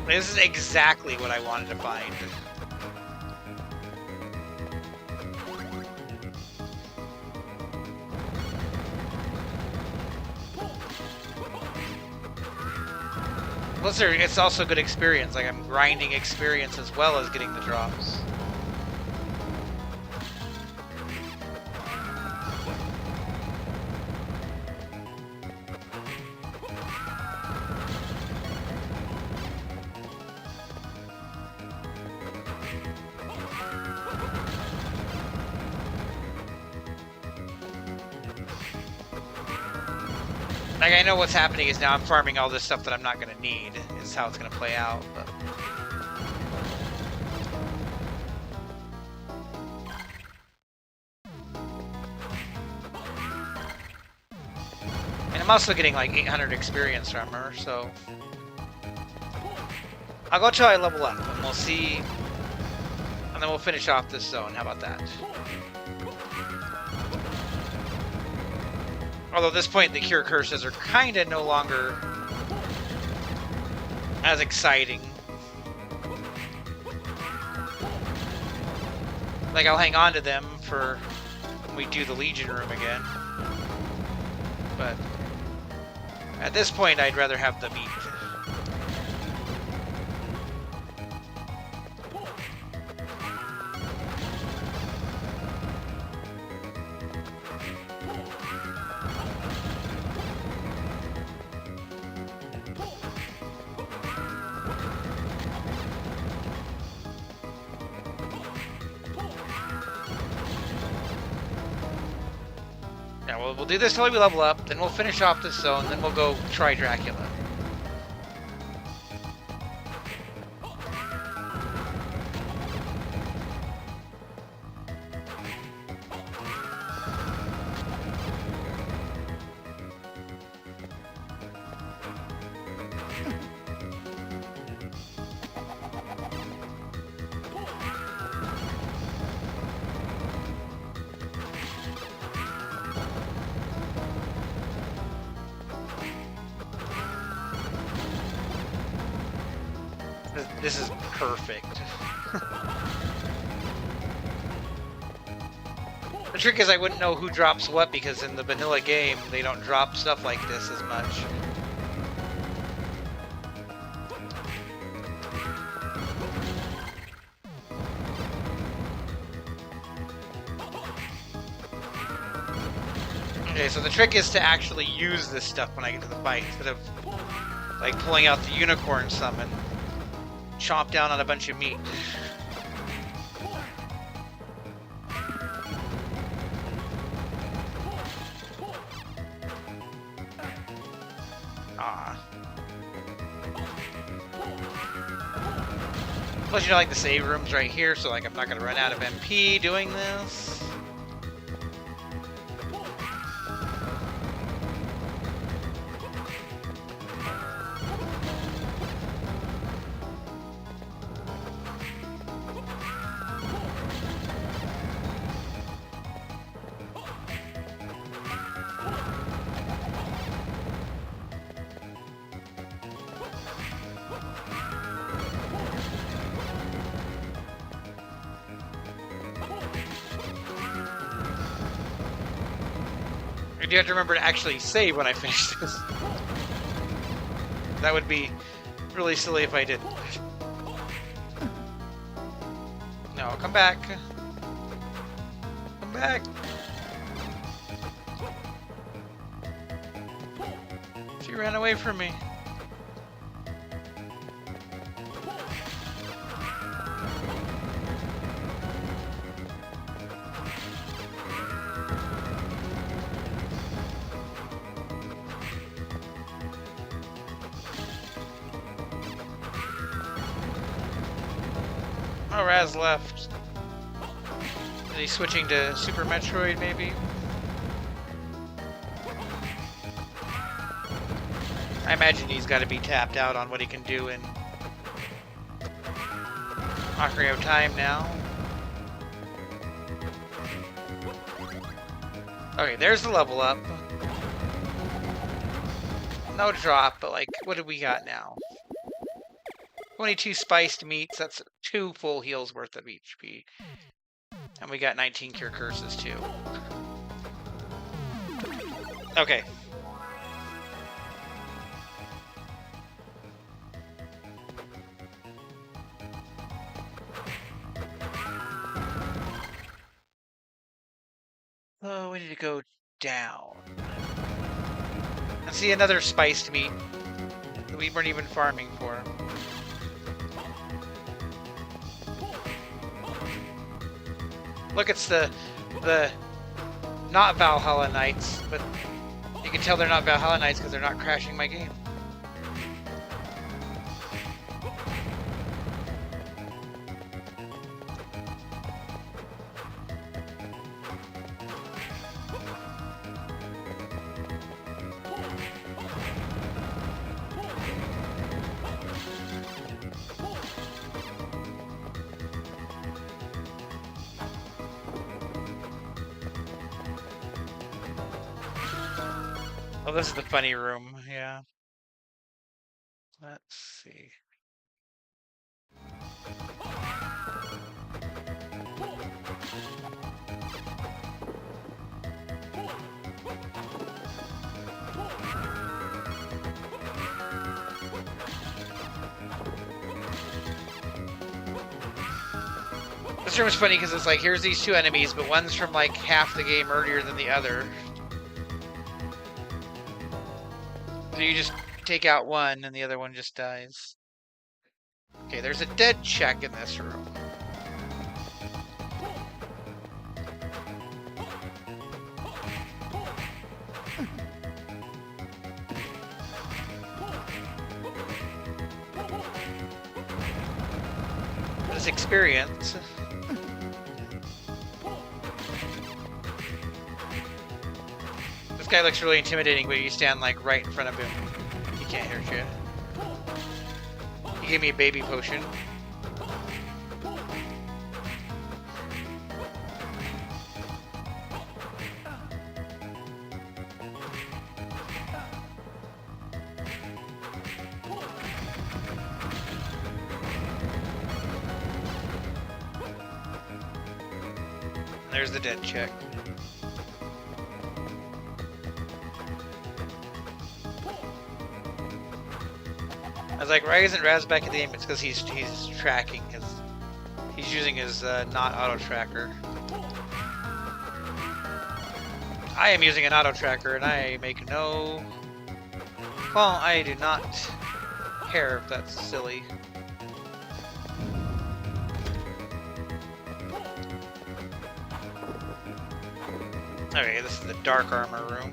This is exactly what I wanted to find. Plus, it's also good experience. Like, I'm grinding experience as well as getting the drops. Like, I know what's happening is now I'm farming all this stuff that I'm not going to need, is how it's going to play out, but... And I'm also getting like 800 experience from her, so... I'll go till I level up, and we'll see... And then we'll finish off this zone, how about that? Although at this point, the cure curses are kind of no longer as exciting. Like, I'll hang on to them for when we do the Legion room again. But at this point, I'd rather have the meat. We'll do this till we level up, then we'll finish off this zone, then we'll go try Dracula. This is perfect. The trick is I wouldn't know who drops what because in the vanilla game they don't drop stuff like this as much. Okay, so the trick is to actually use this stuff when I get to the fight instead of like pulling out the unicorn summon. Chomp down on a bunch of meat. Plus, you know, like the save room's right here, so like I'm not gonna run out of MP doing this. I do have to remember to actually save when I finish this. That would be really silly if I didn't. No, come back. Come back. She ran away from me. Oh, Raz left. Is he switching to Super Metroid, maybe? I imagine he's got to be tapped out on what he can do in Ocarina of Time now. Okay, there's the level up. No drop, but like, what do we got now? 22 spiced meats, that's 2 full heals worth of HP. And we got 19 cure curses too. Okay. Oh, we need to go down. And see another spiced meat that we weren't even farming for. Look, it's the not Valhalla Knights, but you can tell they're not Valhalla Knights because they're not crashing my game. Oh, this is the funny room, yeah. Let's see. This room is funny because it's like, here's these 2 enemies, but one's from like half the game earlier than the other. So you just take out one and the other one just dies. Okay, there's a dead check in this room. This experience. This guy looks really intimidating, but you stand like right in front of him. He can't hurt you. He gave me a baby potion. There's the dead check. I was like, why isn't Raz back at the game? It's because he's tracking, because he's using his not auto tracker. I am using an auto tracker, and I make no. Well, I do not care if that's silly. Okay, this is the dark armor room.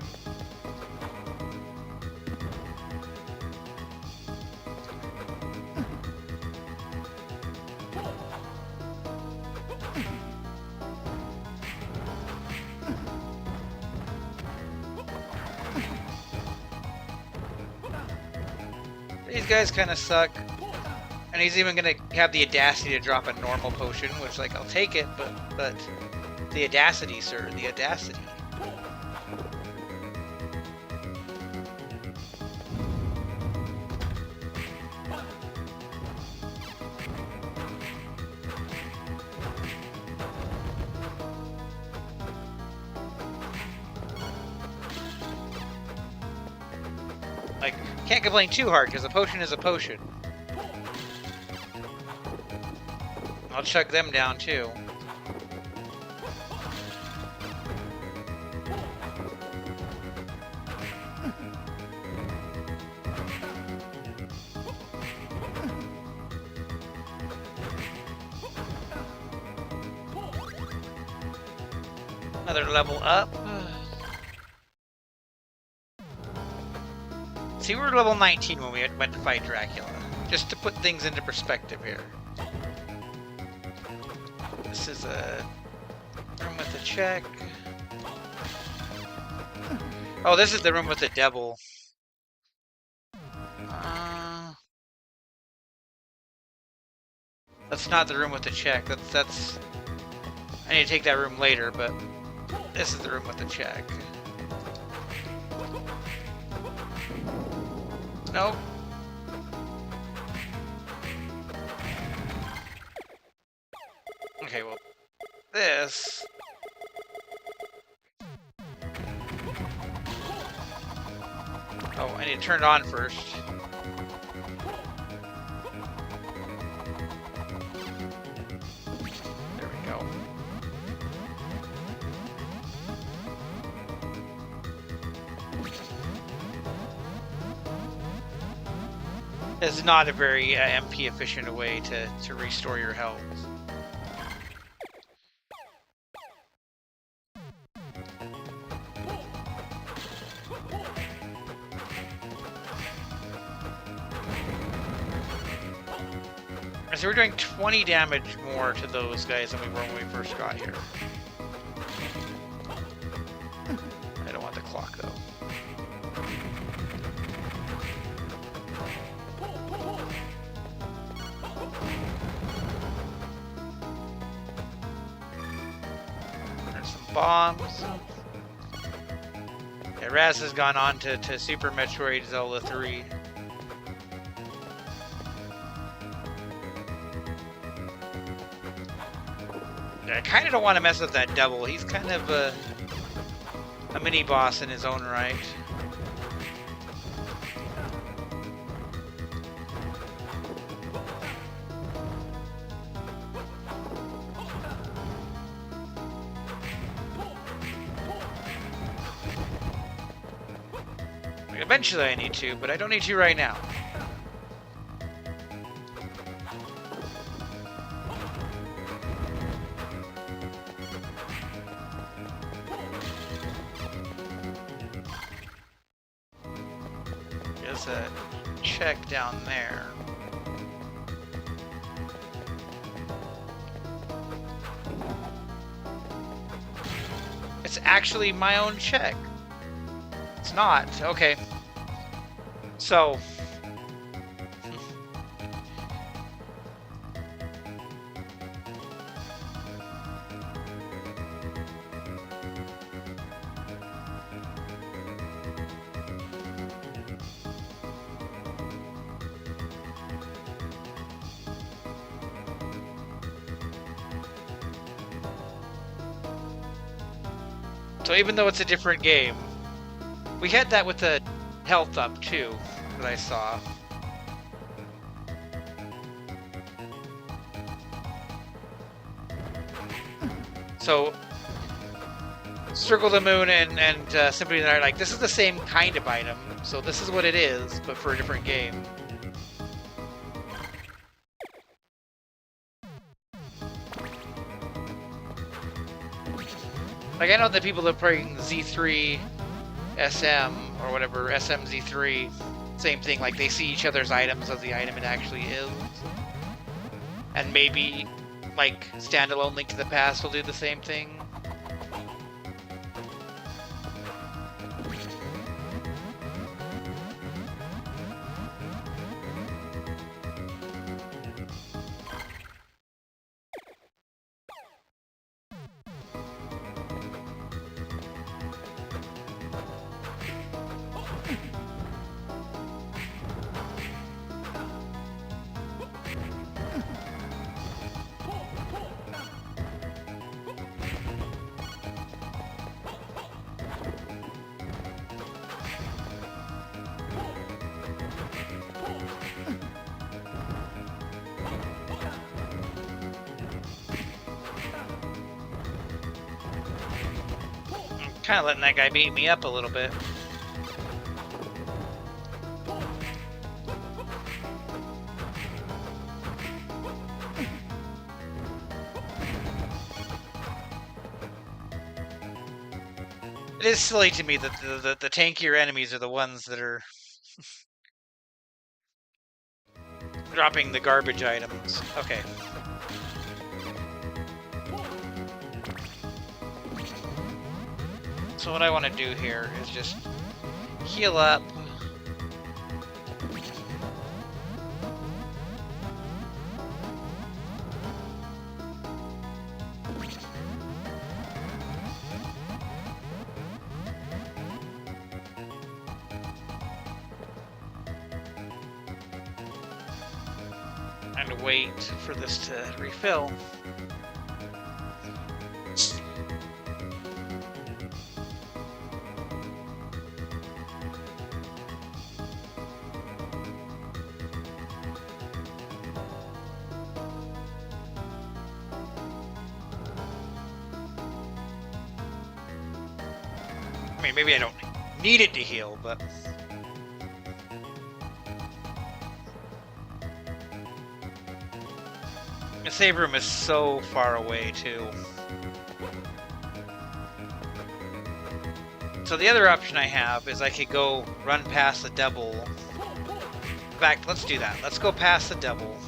These guys kind of suck. And he's even gonna have the audacity to drop a normal potion, which, like, I'll take it, but the audacity, sir, the audacity. Like, can't complain too hard, because a potion is a potion. I'll chug them down, too. Another level up. See, we were level 19 when we went to fight Dracula. Just to put things into perspective here. This is a room with a check. Oh, this is the room with the devil. That's not the room with the check. That's. I need to take that room later, but this is the room with the check. Nope. Okay, well, this. Oh, I need to turn it on first. There we go. This is not a very MP efficient way to restore your health. So we're doing 20 damage more to those guys than we were when we first got here. I don't want the clock though. There's some bombs. Yeah, Raz has gone on to Super Metroid Zelda 3. I kind of don't want to mess with that devil. He's kind of a mini boss in his own right. Eventually I need to, but I don't need to right now. There's a check down there. It's actually my own check. It's not. Okay. So. So even though it's a different game, we had that with the health up too, that I saw. So Circle the Moon and Symphony of the Night, like, this is the same kind of item, so this is what it is, but for a different game. Like, I know that people are playing Z3 SM or whatever, SMZ3, same thing, like they see each other's items as the item it actually is. And maybe, like, standalone Link to the Past will do the same thing. Kind of letting that guy beat me up a little bit. It is silly to me that the tankier enemies are the ones that are dropping the garbage items. Okay. So what I want to do here is just heal up. And wait for this to refill. I mean, maybe I don't need it to heal, but... The save room is so far away, too. So the other option I have is I could go run past the devil. In fact, let's do that. Let's go past the devil.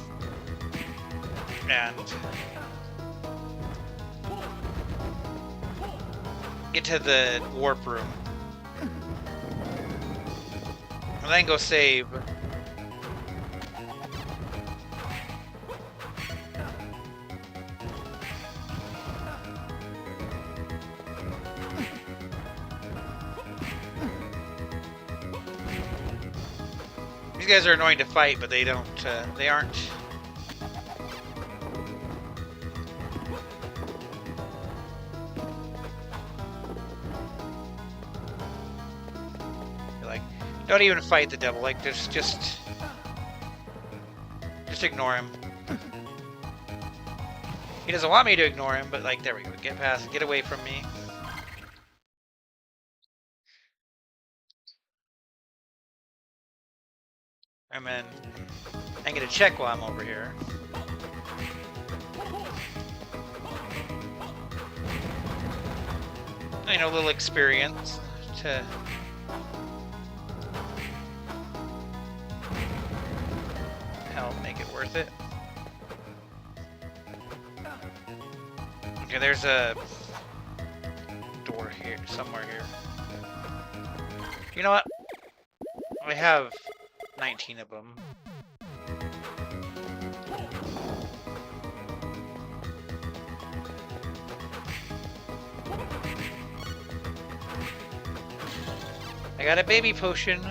And... get to the warp room. And then go save. These guys are annoying to fight, but they don't, they aren't... like, don't even fight the devil, like, just ignore him. He doesn't want me to ignore him, but, like, there we go, get past, get away from me. And then I get a check while I'm over here. You know, a little experience to help make it worth it. Okay, there's a door here, somewhere here. You know what? I have 19 of them. I got a baby potion.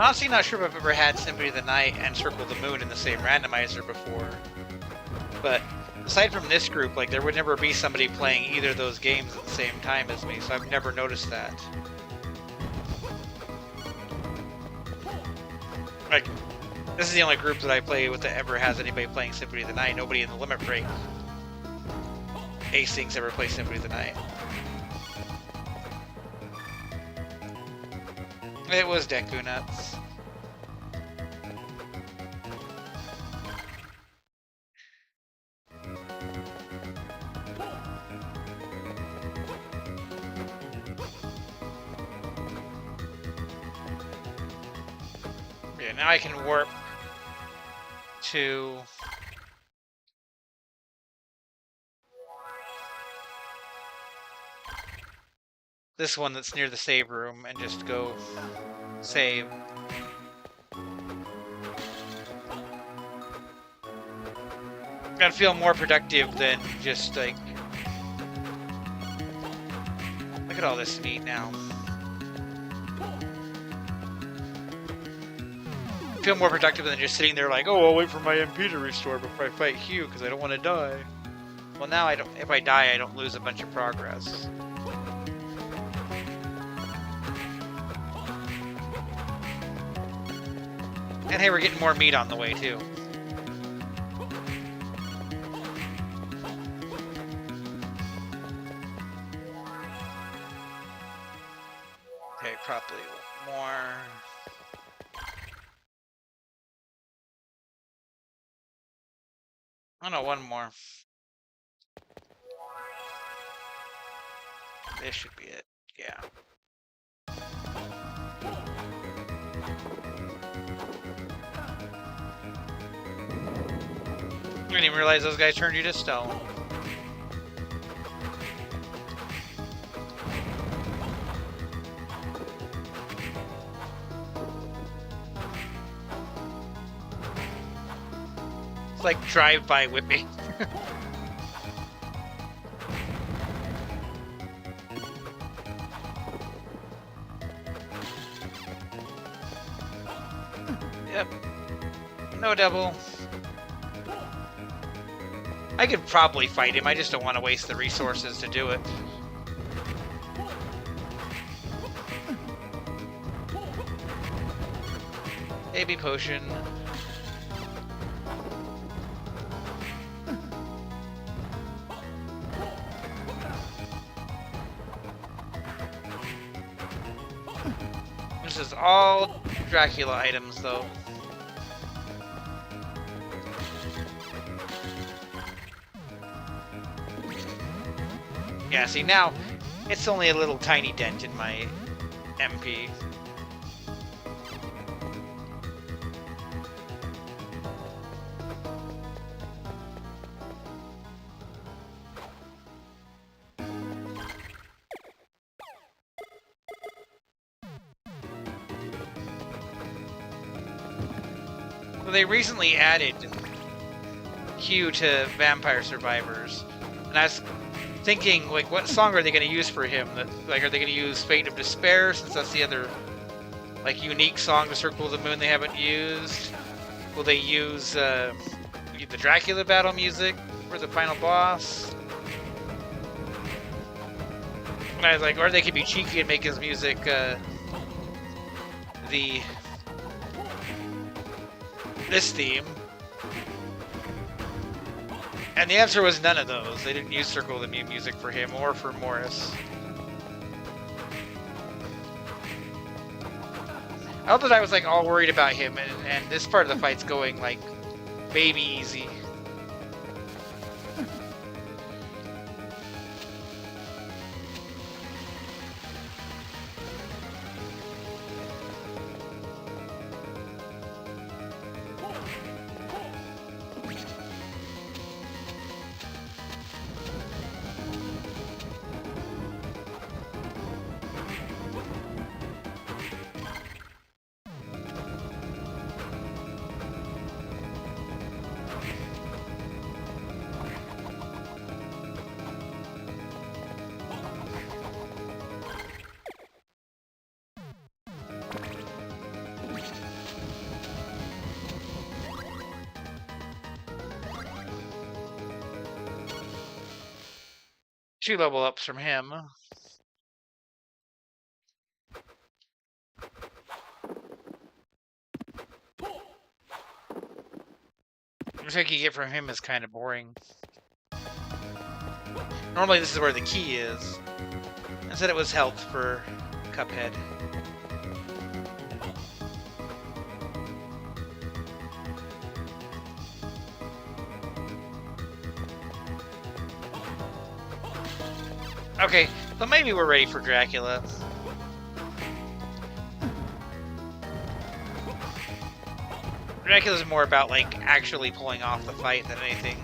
Honestly, not sure if I've ever had Symphony of the Night and Circle of the Moon in the same randomizer before. But aside from this group, like, there would never be somebody playing either of those games at the same time as me, so I've never noticed that. Like, this is the only group that I play with that ever has anybody playing Symphony of the Night. Nobody in the Limit Break Async's ever played Symphony of the Night. It was Deku Nuts. Yeah, now I can warp to this one that's near the save room and just go save. Gotta feel more productive than just like, look at all this meat now. Feel more productive than just sitting there like, oh, I'll wait for my MP to restore before I fight Hugh because I don't want to die. Well, now I don't. If I die, I don't lose a bunch of progress. And hey, we're getting more meat on the way, too. Okay, probably more. Oh no, one more. This should be it. Yeah. I didn't even realize those guys turned you to stone. It's like drive-by whipping. Yep. No double. I could probably fight him, I just don't want to waste the resources to do it. Baby potion. This is all Dracula items, though. Yeah, see, now it's only a little tiny dent in my MP. Well, they recently added Q to Vampire Survivors, and I was thinking, like, what song are they going to use for him? Like, are they going to use Fate of Despair, since that's the other, like, unique song to Circle the Moon they haven't used? Will they use the Dracula battle music for the final boss? And I was like, or they could be cheeky and make his music this theme. And the answer was none of those. They didn't use Circle of the Moon music for him or for Morris. Not that I was like all worried about him, and this part of the fight's going like baby easy. Two level ups from him. The trick you get from him is kind of boring. Normally this is where the key is. Instead it was health for Cuphead. Okay, so maybe we're ready for Dracula. Dracula's more about, like, actually pulling off the fight than anything.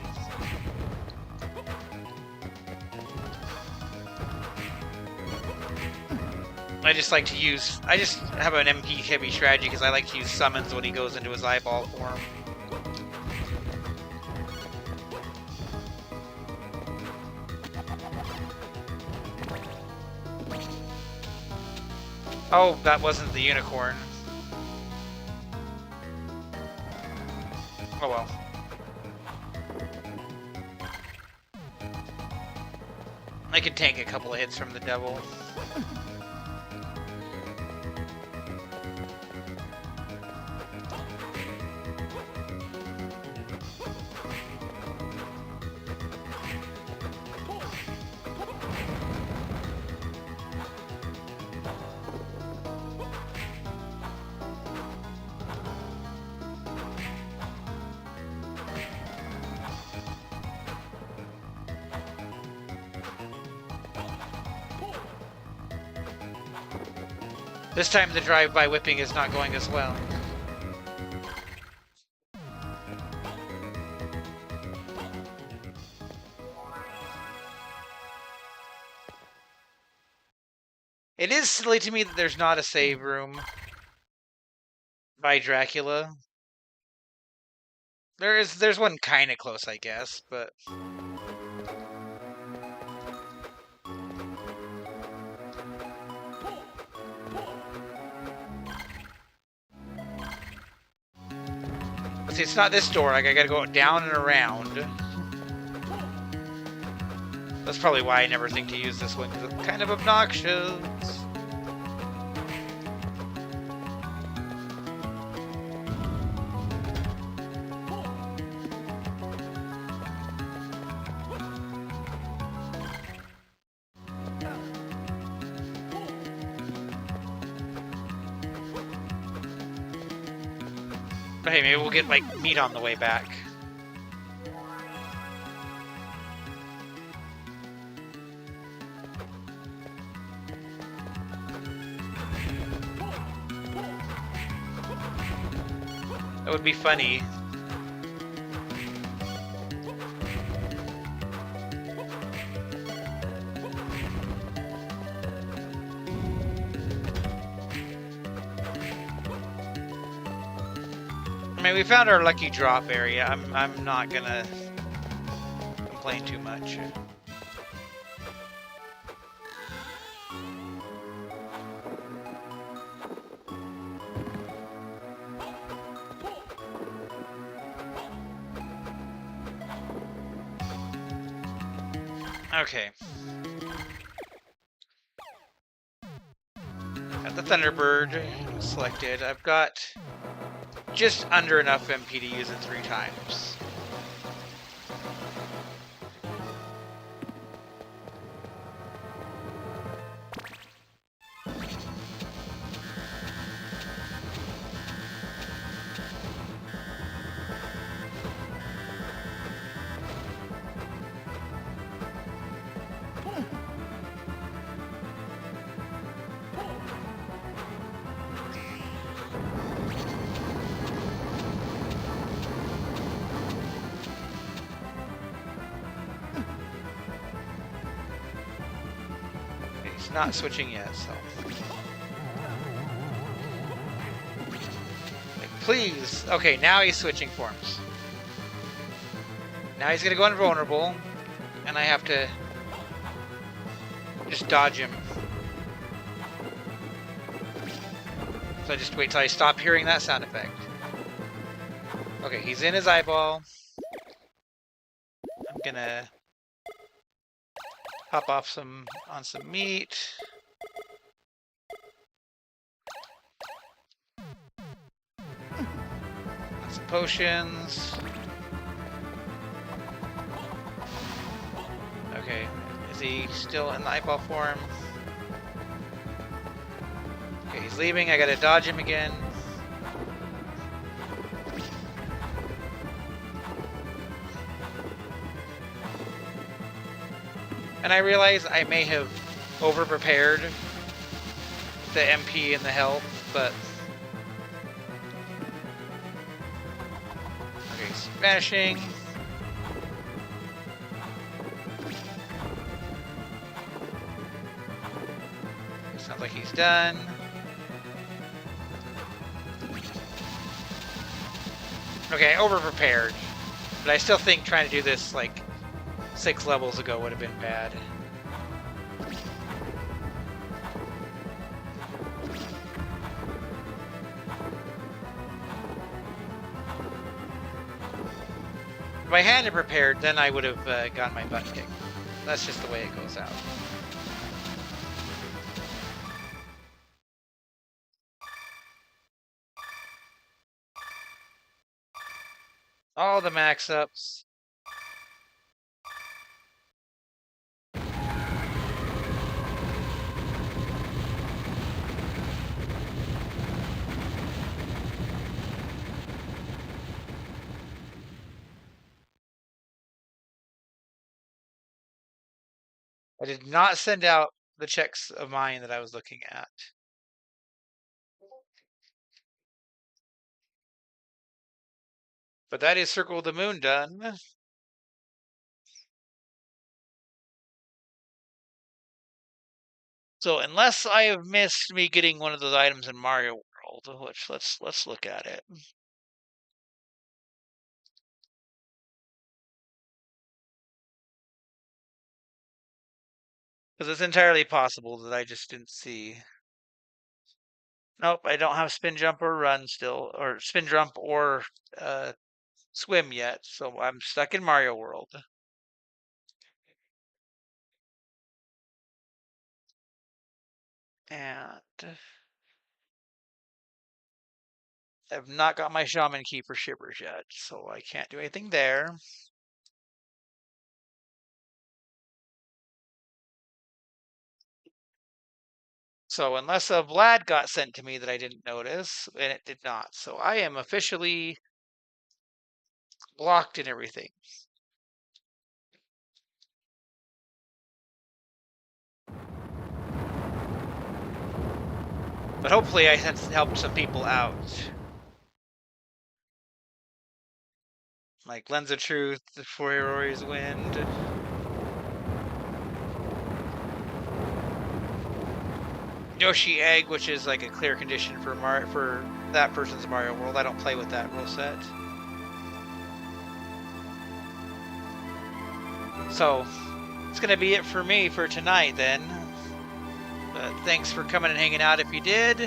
I just like to use... I just have an MP heavy strategy because I like to use summons when he goes into his eyeball form. Oh, that wasn't the unicorn. Oh well. I could tank a couple of hits from the devil. This time the drive-by whipping is not going as well. It is silly to me that there's not a save room by Dracula. There's one kind of close, I guess, but see, it's not this door. Like I gotta go down and around. That's probably why I never think to use this one, because it's kind of obnoxious. But hey, maybe we'll get like meat on the way back. That would be funny. I mean, we found our lucky drop area. I'm not gonna complain too much. Okay. Got the Thunderbird selected. I've got just under enough MP to use it 3 times. Not switching yet, so. Like, please. Okay, now he's switching forms. Now he's gonna go invulnerable, and I have to just dodge him. So I just wait till I stop hearing that sound effect. Okay, he's in his eyeball. I'm gonna hop off on some meat. Some potions. Okay, is he still in the eyeball form? Okay, he's leaving. I gotta dodge him again. And I realize I may have over-prepared the MP and the health, but... Okay, he's vanishing. Sounds like he's done. Okay, I over-prepared. But I still think trying to do this, like, 6 levels ago would have been bad. If I hadn't prepared, then I would have gotten my butt kicked. That's just the way it goes out. All the max ups. I did not send out the checks of mine that I was looking at. But that is Circle of the Moon done. So unless I have missed me getting one of those items in Mario World, which let's look at it. Because it's entirely possible that I just didn't see. Nope, I don't have spin jump or run still, or spin jump or swim yet, so I'm stuck in Mario World. And I've not got my shaman key for Shivers yet, so I can't do anything there. So unless a Vlad got sent to me that I didn't notice, and it did not. So I am officially blocked in everything. But hopefully I helped some people out. Like Lens of Truth, the For Heroes Wind. Yoshi Egg, which is like a clear condition for that person's Mario World. I don't play with that rule set. So, it's going to be it for me for tonight then. But thanks for coming and hanging out if you did.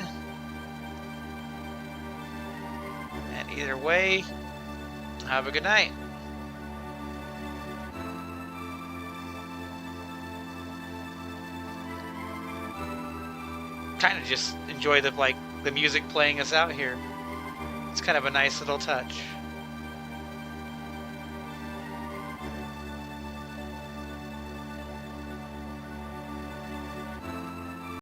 And either way, have a good night. Kind of just enjoy the music playing us out here. It's kind of a nice little touch.